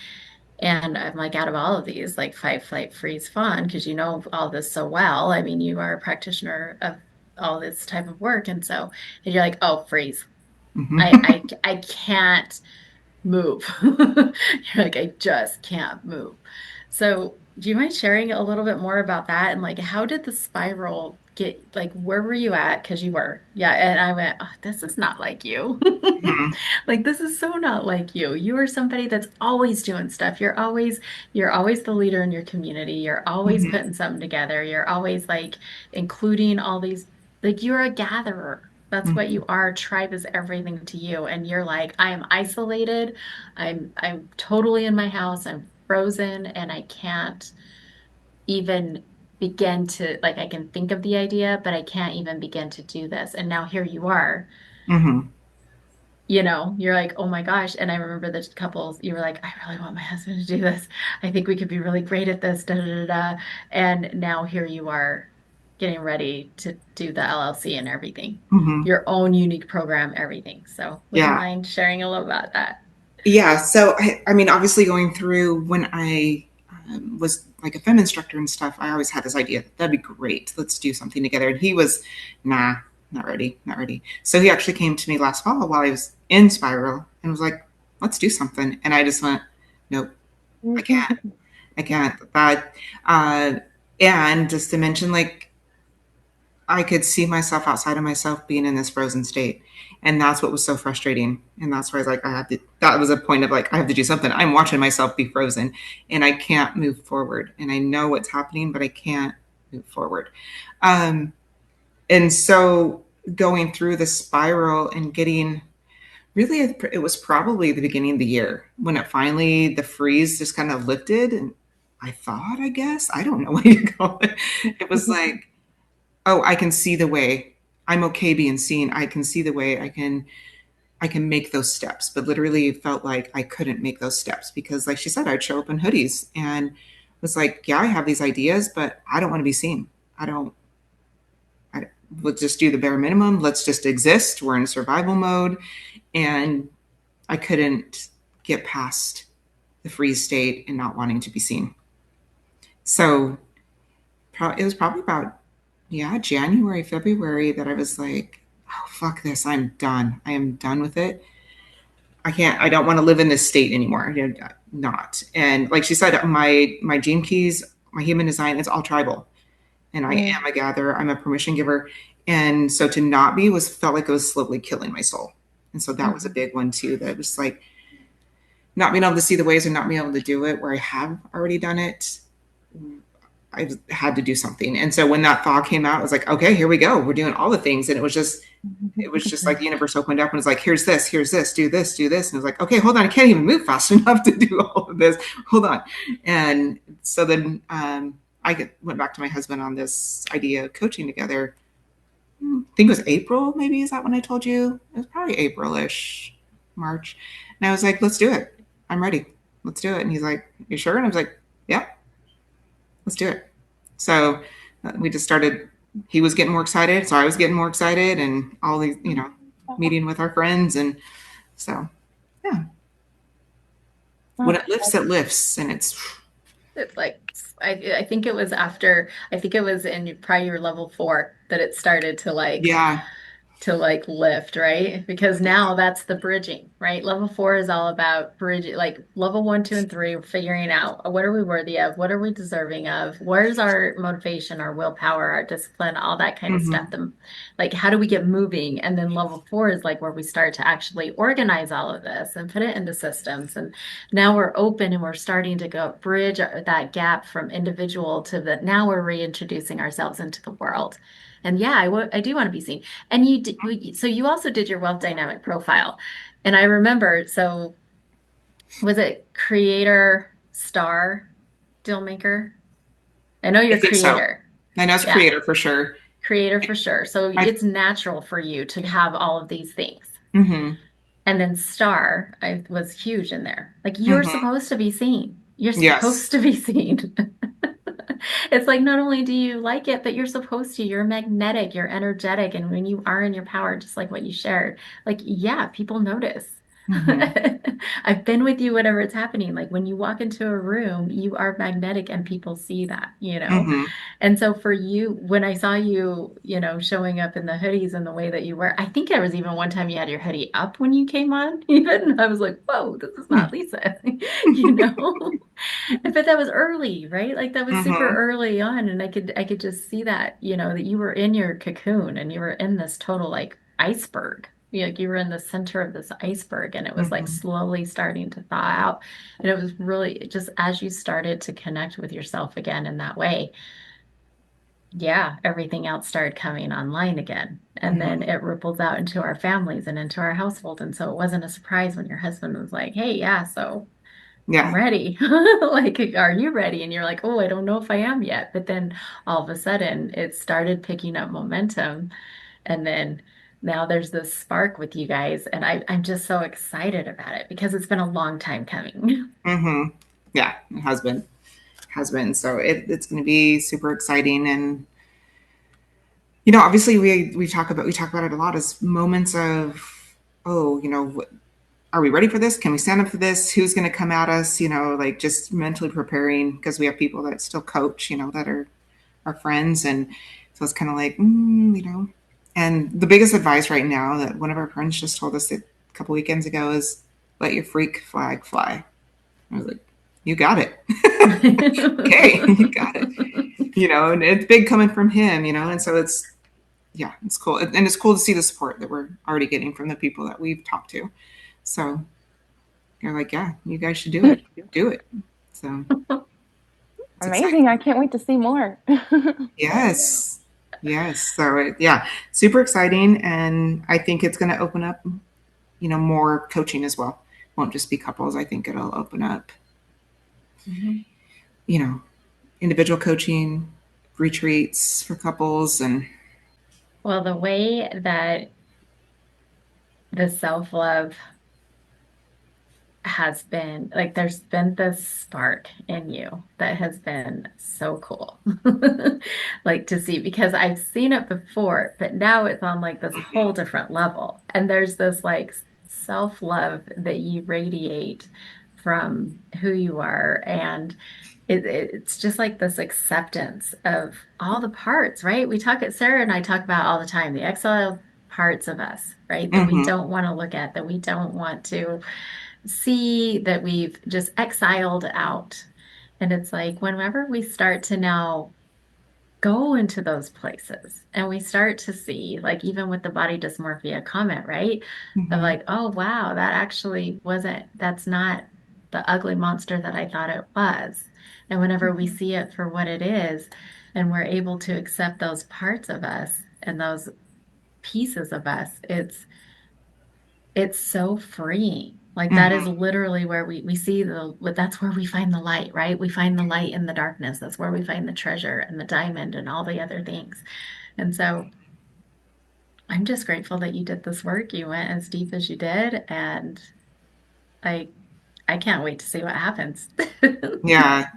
And I'm like, out of all of these, like fight, flight, freeze, fawn, because you know all this so well. I mean, you are a practitioner of all this type of work. And so and you're like, oh, freeze. Mm-hmm. I can't move. You're like, I just can't move. So do you mind sharing a little bit more about that? And like, how did the spiral get, like, where were you at? Because you were. Yeah. And I went, oh, this is not like you. Mm-hmm. Like this is so not like you. You are somebody that's always doing stuff. You're always the leader in your community. You're always Mm-hmm. putting something together. You're always like including all these like you're a gatherer. That's what you are. Tribe is everything to you. And you're like, I am isolated. I'm totally in my house. I'm frozen and I can't even begin to like I can think of the idea, but I can't even begin to do this. And now here you are, Mm-hmm. you know, you're like, oh my gosh. And I remember the couples, you were like, I really want my husband to do this. I think we could be really great at this, da da da da. And now here you are getting ready to do the LLC and everything, Mm-hmm. your own unique program, everything. So would you Yeah. mind sharing a little about that? Yeah. So, I mean, obviously, going through when I was like a fem instructor and stuff, I always had this idea that'd be great. Let's do something together. And he was, nah, not ready, not ready. So he actually came to me last fall while I was in Spiral and was like, let's do something. And I just went, nope, I can't. I can't. But, uh, and just to mention, like, I could see myself outside of myself being in this frozen state. And that's what was so frustrating. And that's why I was like, I have to, that was a point of like, I have to do something. I'm watching myself be frozen and I can't move forward. And I know what's happening, but I can't move forward. Um, and so going through the spiral and getting really, it was probably the beginning of the year when it finally, the freeze just kind of lifted. And I thought, I guess, I don't know what you call it. It was like, oh, I can see the way. I'm okay being seen. I can see the way I can make those steps. But literally it felt like I couldn't make those steps because like she said, I'd show up in hoodies and was like, yeah, I have these ideas, but I don't want to be seen. I don't I, let's just do the bare minimum. Let's just exist. We're in survival mode. And I couldn't get past the freeze state and not wanting to be seen. So it was probably about yeah, January, February that I was like, oh, fuck this. I'm done. I am done with it. I don't want to live in this state anymore. Not. And like she said, my gene keys, my human design, it's all tribal. And I Mm. am a gatherer. I'm a permission giver. And so to not be was felt like it was slowly killing my soul. And so that was a Mhm. big one too. That was like not being able to see the ways or not being able to do it where I have already done it. I had to do something. And so when that thaw came out, I was like, okay, here we go. We're doing all the things. And it was just like the universe opened up and was like, here's this, do this, do this. And I was like, okay, hold on. I can't even move fast enough to do all of this. Hold on. And so then went back to my husband on this idea of coaching together. I think it was April, maybe. Is that when I told you? It was probably April-ish, March. And I was like, let's do it. I'm ready. Let's do it. And he's like, you sure? And I was like, yeah, let's do it. So we just started. He was getting more excited, so I was getting more excited, and all these, meeting with our friends, and so yeah. When it lifts, it lifts, and it's It's like I think it was after I think it was in probably your level 4 that it started yeah, to like lift, right? Because now that's the bridging, right? Level 4 is all about bridging, like level 1, 2, and 3, we're figuring out what are we worthy of, what are we deserving of, where's our motivation, our willpower, our discipline, all that kind of stuff. mm-hmm, Like how do we get moving? And then level 4 is like where we start to actually organize all of this and put it into systems. And now we're open and we're starting to go bridge that gap from individual to the now we're reintroducing ourselves into the world. And yeah, I do want to be seen. And so you also did your wealth dynamic profile. And I remember, so was it creator star deal maker? I know I you're think so. creator. And as Yeah, creator for sure. creator for sure. So I it's natural for you to have all of these things. mm-hmm, And then star, I was huge in there. Like you're mm-hmm, supposed to be seen. You're yes, supposed to be seen. It's like not only do you like it, but you're supposed to. You're magnetic, you're energetic. And when you are in your power, just like what you shared, like, yeah, people notice. mm-hmm, I've been with you, whatever it's happening. Like when you walk into a room, you are magnetic and people see that, you know? mm-hmm, And so for you, when I saw you, showing up in the hoodies and the way that you were, I think there was even one time you had your hoodie up when you came on, even. I was like, whoa, this is not Lisa, you know? But that was early, right? Like that was super mm-hmm, early on. And I could just see that, that you were in your cocoon and you were in this total like iceberg. Like you were in the center of this iceberg and it was like mm-hmm, slowly starting to thaw out. And it was really just as you started to connect with yourself again in that way, yeah, everything else started coming online again. And then mm-hmm. it ripples out into our families and into our household. And so it wasn't a surprise when your husband was like, hey, yeah, so I'm Yeah, ready. Like, are you ready? And you're like, oh, I don't know if I am yet. But then all of a sudden it started picking up momentum. And then now there's this spark with you guys. And I'm just so excited about it because it's been a long time coming. mm-hmm, yeah, it has been. So it's going to be super exciting, and obviously we talk about it a lot as moments of, oh, are we ready for this? Can we stand up for this? Who's going to come at us? Like just mentally preparing, because we have people that still coach, that are our friends, and so it's kind of like, And the biggest advice right now that one of our friends just told us a couple weekends ago is let your freak flag fly. I was like, you got it. Okay, you got it. And it's big coming from him, and so yeah, it's cool. And it's cool to see the support that we're already getting from the people that we've talked to. So you're like, yeah, you guys should do it. Do it. So it's Amazing. exciting. I can't wait to see more. Yes. Yes. So yeah, super exciting. And I think it's going to open up, more coaching as well. Won't just be couples. I think it'll open up, Mhm. you know, individual coaching, retreats for couples, and Well, the way that the self-love has been like there's been this spark in you that has been so cool like to see because I've seen it before but now it's on like this whole different level and there's this like self-love that you radiate from who you are and it's just like this acceptance of all the parts, right? We talk at Sara and I talk about all the time the exiled parts of us, right? That we mm-hmm, don't want to look at, that we don't want to see that we've just exiled out. And it's like whenever we start to now go into those places and we start to see, like even with the body dysmorphia comment, right? Of mm-hmm, like, oh wow, that actually wasn't, that's not the ugly monster that I thought it was. And whenever we see it for what it is, and we're able to accept those parts of us and those pieces of us, it's so freeing. Like that is mm-hmm, literally where we see that's where we find the light, right? We find the light in the darkness. That's where we find the treasure and the diamond and all the other things. And so I'm just grateful that you did this work. You went as deep as you did, and I I can't wait to see what happens. Yeah.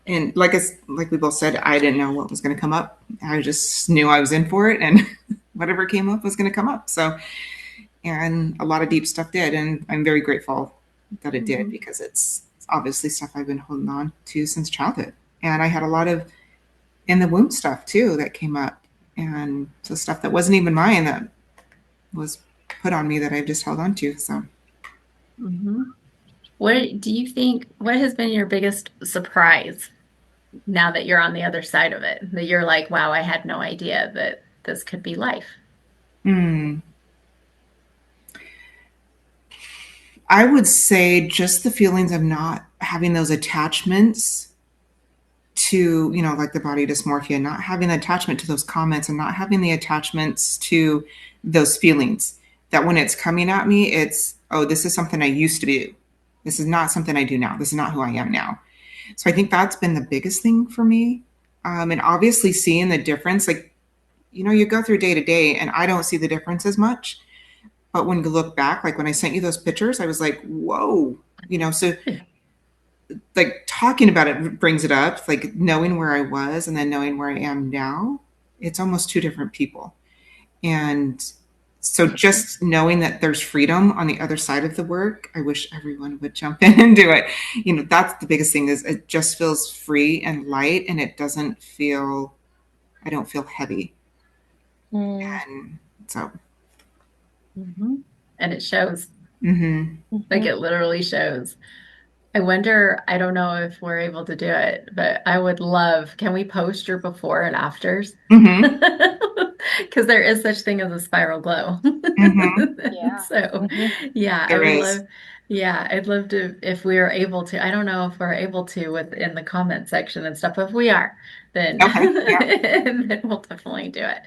And like we both said, I didn't know what was going to come up. I just knew I was in for it, and whatever came up was going to come up. So, and a lot of deep stuff did, and I'm very grateful that it did Mhm. because it's obviously stuff I've been holding on to since childhood. And I had a lot of in the womb stuff too that came up, and so stuff that wasn't even mine that was put on me that I've just held on to. So, Mhm. What do you think, what has been your biggest surprise now that you're on the other side of it? That you're like, wow, I had no idea that this could be life. hmm, I would say just the feelings of not having those attachments to, like the body dysmorphia, not having the attachment to those comments and not having the attachments to those feelings. That when it's coming at me, it's, oh, this is something I used to do. This is not something I do now. This is not who I am now. So I think that's been the biggest thing for me. And obviously seeing the difference, like, you go through day to day and I don't see the difference as much. But when you look back, like when I sent you those pictures, I was like, whoa, so like talking about it brings it up, like knowing where I was and then knowing where I am now, it's almost two different people. And so just knowing that there's freedom on the other side of the work, I wish everyone would jump in and do it. That's the biggest thing is it just feels free and light and it doesn't feel, I don't feel heavy. Mm, And so, Mhm. And it shows, like mhm. it literally shows. I wonder, I don't know if we're able to do it, but I would love, can we post your before and afters? mm-hmm, Because there is such thing as a spiral glow. mm-hmm, Yeah. So, Hmm. yeah, I there would is. love, yeah, I'd love to, if we are able to, I don't know if we're able to in the comment section and stuff. If we are, then, Okay. Yeah. then we'll definitely do it.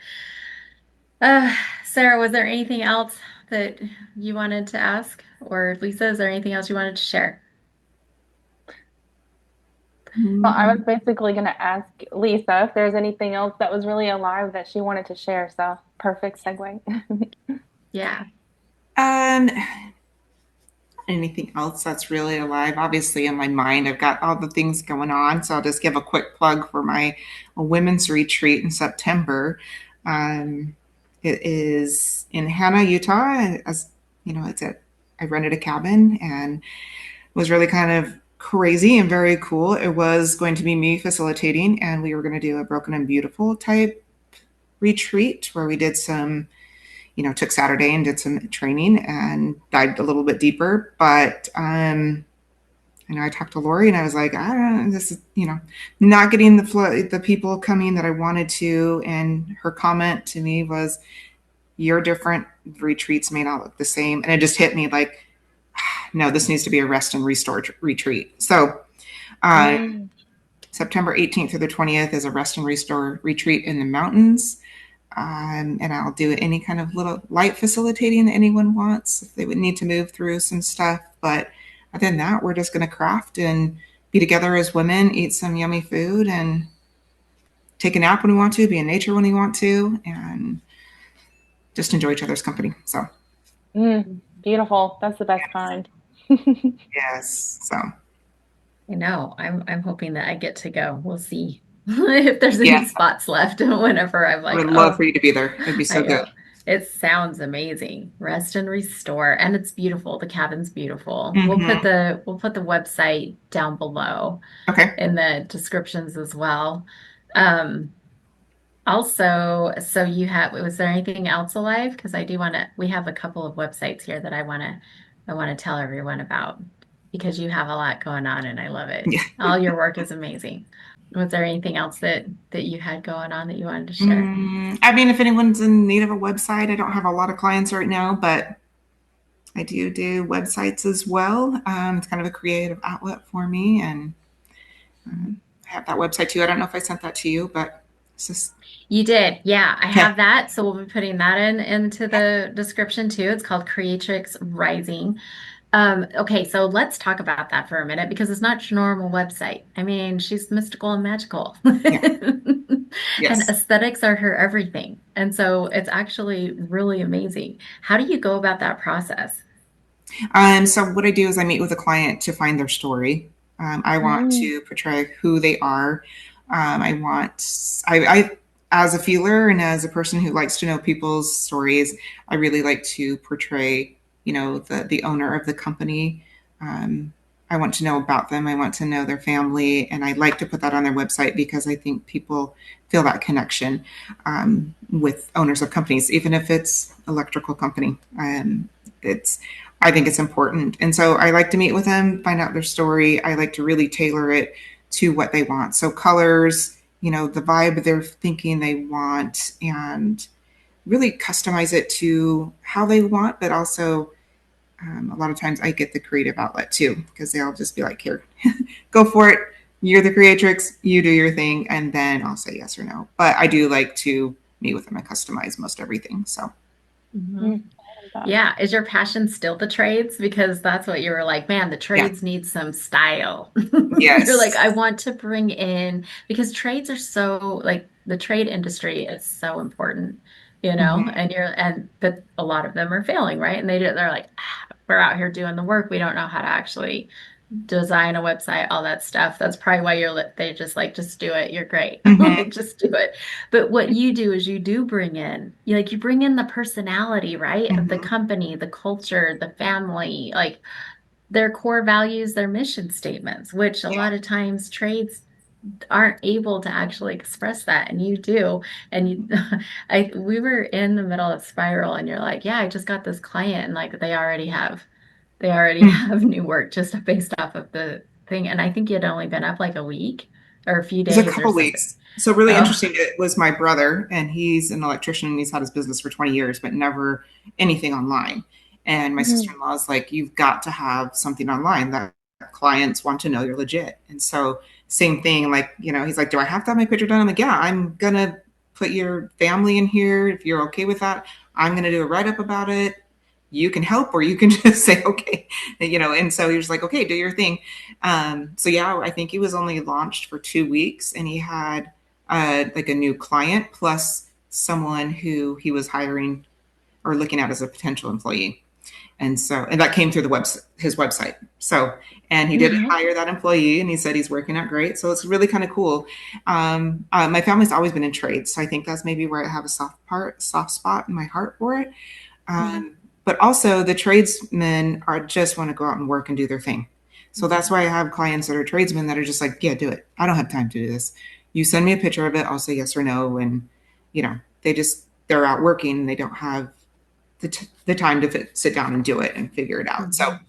Uh, Sarah, was there anything else that you wanted to ask? Or Lisa, is there anything else you wanted to share? Well, I was Mm-hmm. basically going to ask Lisa if there's anything else that was really alive that she wanted to share. So, perfect segue. Yeah. Um, anything else that's really alive? Obviously, in my mind, I've got all the things going on. So I'll just give a quick plug for my women's retreat in September. Um, it is in Hannah, Utah. As it's I rented a cabin and it was really kind of crazy and very cool. It was going to be me facilitating, and we were going to do a broken and beautiful type retreat where we did some took Saturday and did some training and dived a little bit deeper. But I talked to Lori and I was like, I don't know, this is not getting the people coming that I wanted to. And her comment to me was, "Your different retreats may not look the same," and it just hit me like, no, this needs to be a rest and restore retreat. So. Uh, Mm, September 18th through the 20th is a rest and restore retreat in the mountains. And I'll do any kind of little light facilitating that anyone wants if they would need to move through some stuff. But other than that, we're just going to craft and be together as women, eat some yummy food, and take a nap when we want to, be in nature when we want to, and just enjoy each other's company. So, beautiful. That's the best kind. yes. So, I know. I'm hoping that I get to go. We'll see if there's yeah, any spots left whenever I'm I like, would love oh, for you to be there. It'd be so I good. know. It sounds amazing. Rest and restore. And it's beautiful. The cabin's beautiful. Mm-hmm. We'll put the website down below Okay. in the descriptions as well. Um, Also, so you have, was there anything else alive? Because I do want to, we have a couple of websites here that I want to tell everyone about because you have a lot going on and I love it. Yeah. All your work is amazing. Was there anything else that you had going on that you wanted to share? I mean, if anyone's in need of a website, I don't have a lot of clients right now, but I do websites as well. It's kind of a creative outlet for me, and Mhm. I have that website too. I don't know if I sent that to you, but it's just You did. Yeah, I okay. have that. So we'll be putting that into the description too. It's called Creatrix Rising. Okay, so let's talk about that for a minute because it's not your normal website. I mean, she's mystical and magical. Yeah. And Yes. aesthetics are her everything. And so it's actually really amazing. How do you go about that process? So what I do is I meet with a client to find their story. I want Mm, to portray who they are. I, as a feeler and as a person who likes to know people's stories, I really like to portray, the owner of the company. Um, I want to know about them. I want to know their family, and I like to put that on their website because I think people feel that connection with owners of companies, even if it's electrical company. It's I think it's important. And so I like to meet with them, find out their story. I like to really tailor it to what they want. So colors, the vibe they're thinking they want, and really customize it to how they want, but also a lot of times I get the creative outlet too, because they'll just be like, here, go for it. You're the creatrix, you do your thing, and then I'll say yes or no. But I do like to meet with them and customize most everything. So, Mhm. mm, I love that. Yeah, is your passion still the trades? Because that's what you were like, man, the yeah. trades need some style. You're like, Yes. I want to bring in because trades are so like the trade industry is so important, Mm-hmm. but a lot of them are failing, right? And they're like, we're out here doing the work. We don't know how to actually design a website, all that stuff. That's probably why they just like, just do it. You're great. Mm-hmm. Like, just do it. But what you do is you do bring in, you bring in the personality, right? Of the Mm-hmm. company, the culture, the family, like their core values, their mission statements, which a Yeah. lot of times trades aren't able to actually express that. And you do. And we were in the middle of Spiral and you're like, yeah, I just got this client and like they already Mm-hmm. have new work just based off of the thing. And I think it had only been up like a week or a few It was a days or couple something. weeks. So really Oh, interesting. It was my brother, and he's an electrician, and he's had his business for 20 years, but never anything online. And my Mhm. sister-in-law is like, you've got to have something online that clients want to know you're legit. And so same thing, like, he's like, do I have to have my picture done? I'm like, yeah, I'm gonna put your family in here if you're okay with that. I'm gonna do a write-up about it. You can help or you can just say okay, and so he was like, okay, do your thing. So yeah, I think he was only launched for 2 weeks, and he had like a new client plus someone who he was hiring or looking at as a potential employee. And that came through his website. So, and he did Mhm. hire that employee, and he said he's working out great. So it's really kind of cool. My family's always been in trades, so I think that's maybe where I have a soft spot in my heart for it. Mhm. But also, the tradesmen are just want to go out and work and do their thing. So that's why I have clients that are tradesmen that are just like, yeah, do it. I don't have time to do this. You send me a picture of it, I'll say yes or no. And they're out working and they don't have the time to sit down and do it and figure it out. So mhm,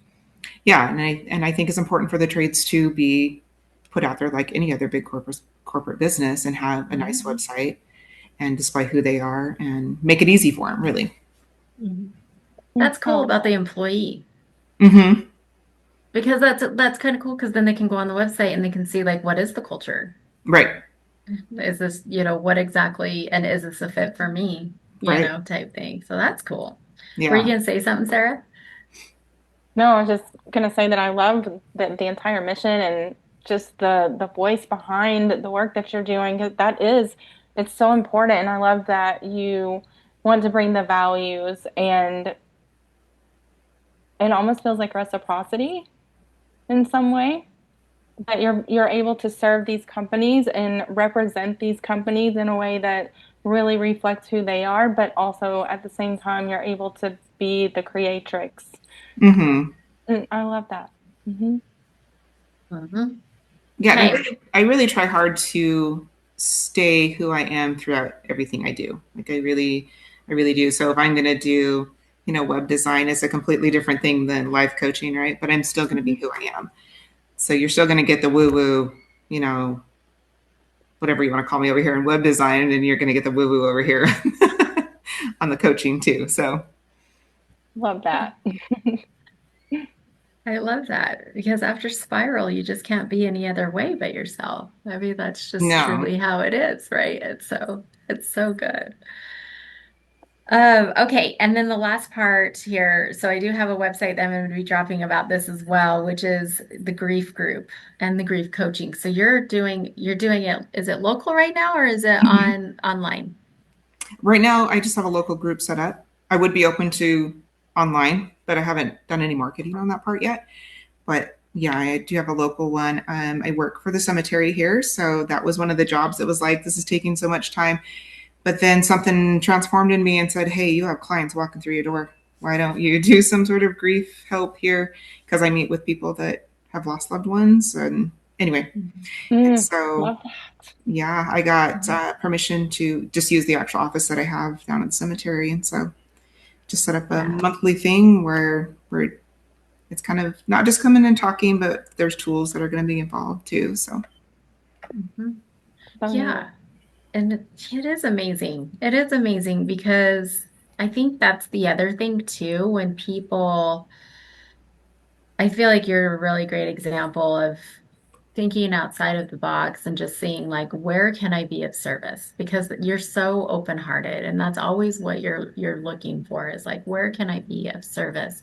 yeah, and I think it's important for the trades to be put out there like any other big corporate business and have a nice mhm, website and display who they are and make it easy for them, really. mhm. Mm, That's I cool love about the that. employee Mm-hmm. because that's kind of cool because then they can go on the website and they can see like what is the culture? Right. Is this, what exactly, and is this a fit for me, Right. type thing. So that's cool. Were you Yeah. gonna say something, Sarah? No, I was just gonna say that I love the entire mission and just the voice behind the work that you're doing. 'Cause it's so important, and I love that you want to bring the values, and it almost feels like reciprocity in some way that you're able to serve these companies and represent these companies in a way that really reflects who they are, but also at the same time you're able to be the creatrix. Mm-hmm. And I love that. Hmm. Hmm. Yeah, and Okay. I really try hard to stay who I am throughout everything I do. Like I really do. So if I'm going to do, web design is a completely different thing than life coaching, right? But I'm still going to be who I am. So you're still going to get the woo woo, you know, whatever you want to call me over here in web design, and you're going to get the woo woo over here on the coaching too. So Love that. I love that because after Spiral, you just can't be any other way but yourself. I mean, that's just no, truly how it is, right? It's so good. Okay, and then the last part here. So I do have a website that I'm going to be dropping about this as well, which is the grief group and the grief coaching. So you're doing it. Is it local right now or is it Mhm. on online? Right now, I just have a local group set up. I would be open to online, but I haven't done any marketing on that part yet. But yeah, I do have a local one. I work for the cemetery here, so that was one of the jobs that was like, this is taking so much time. But then something transformed in me and said, hey, you have clients walking through your door. Why don't you do some sort of grief help here? Because I meet with people that have lost loved ones. And anyway, Mhm. and Mm, so love that. yeah, I got Mhm. permission to just use the actual office that I have down at the cemetery. And so just set up a Yeah. monthly thing where it's kind of not just coming and talking, but there's tools that are going to be involved too. So, Mhm. So neat. Yeah. And it is amazing. It is amazing because I think that's the other thing too, when people, I feel like you're a really great example of thinking outside of the box and just seeing like where can I be of service? Because you're so open-hearted and that's always what you're looking for is like where can I be of service?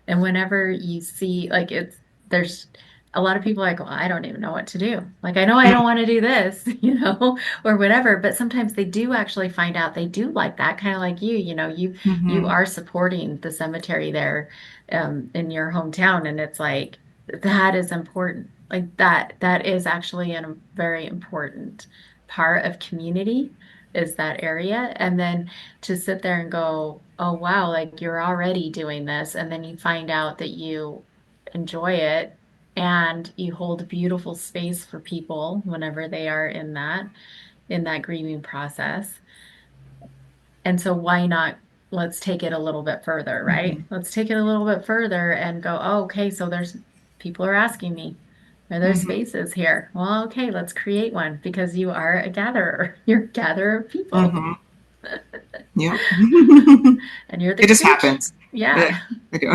And whenever you see like there's a lot of people like, well, I don't even know what to do. Like I know I don't want to do this, or whatever, but sometimes they do actually find out they do like that, kind of like you mm-hmm, are supporting the cemetery there in your hometown, and it's like that is important. Like that is actually a very important part of community is that area. And then to sit there and go, oh wow, like you're already doing this, and then you find out that you enjoy it and you hold beautiful space for people whenever they are in that grieving process. And so why not let's take it a little bit further, mm-hmm, right? Let's take it a little bit further and go, oh, okay, so there's people are asking me, are there mm-hmm, spaces here? Well, okay, let's create one because you are a gatherer. You're a gatherer of people. mm-hmm. Yep. And you're the It just creature. happens. Yeah, Yeah. I do.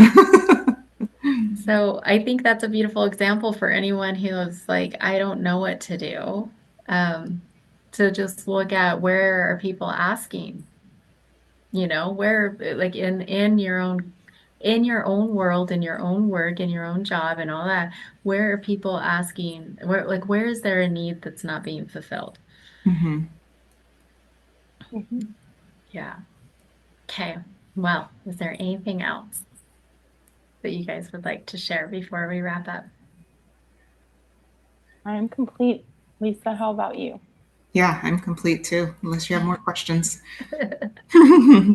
So I think that's a beautiful example for anyone who is like, I don't know what to do. Um, to just look at where are people asking, where like in your own world, in your own work, in your own job and all that, where are people asking, where is there a need that's not being fulfilled? Mm-hmm. Mhm. Yeah. Okay. Well, is there anything else that you guys would like to share before we wrap up? I am complete. Lisa, how about you? Yeah, I'm complete too, unless you have more Okay. questions.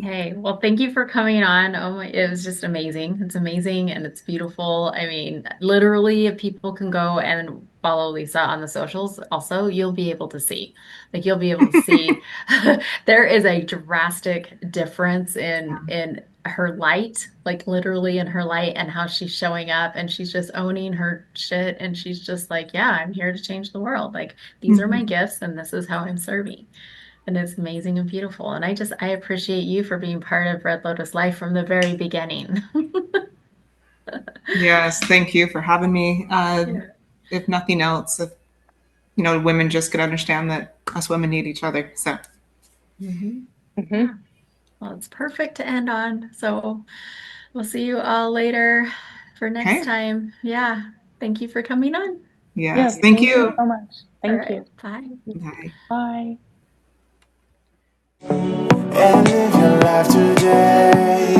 Hey, well, thank you for coming on. Oh my, it was just amazing. It's amazing and it's beautiful. I mean, literally, if people can go and follow Lisa on the socials, also, you'll be able to see. Like you'll be able to see there is a drastic difference in her light, like literally in her light and how she's showing up and she's just owning her shit and she's just like, yeah, I'm here to change the world. Like these are my Mm-hmm. gifts and this is how I'm serving. And it's amazing and beautiful. And I appreciate you for being part of Red Lotus Life from the very beginning. Yes, thank you for having me. Yeah. If nothing else, if women just could understand that us women need each other. So, Hmm. Hmm. Yeah. Well, it's perfect to end on. So we'll see you all later for next okay. time. Yeah. Thank you for coming on. Yes, Yes, thank thank you you. so much. All Thank right. you. Bye. Bye. Bye. And live your life today.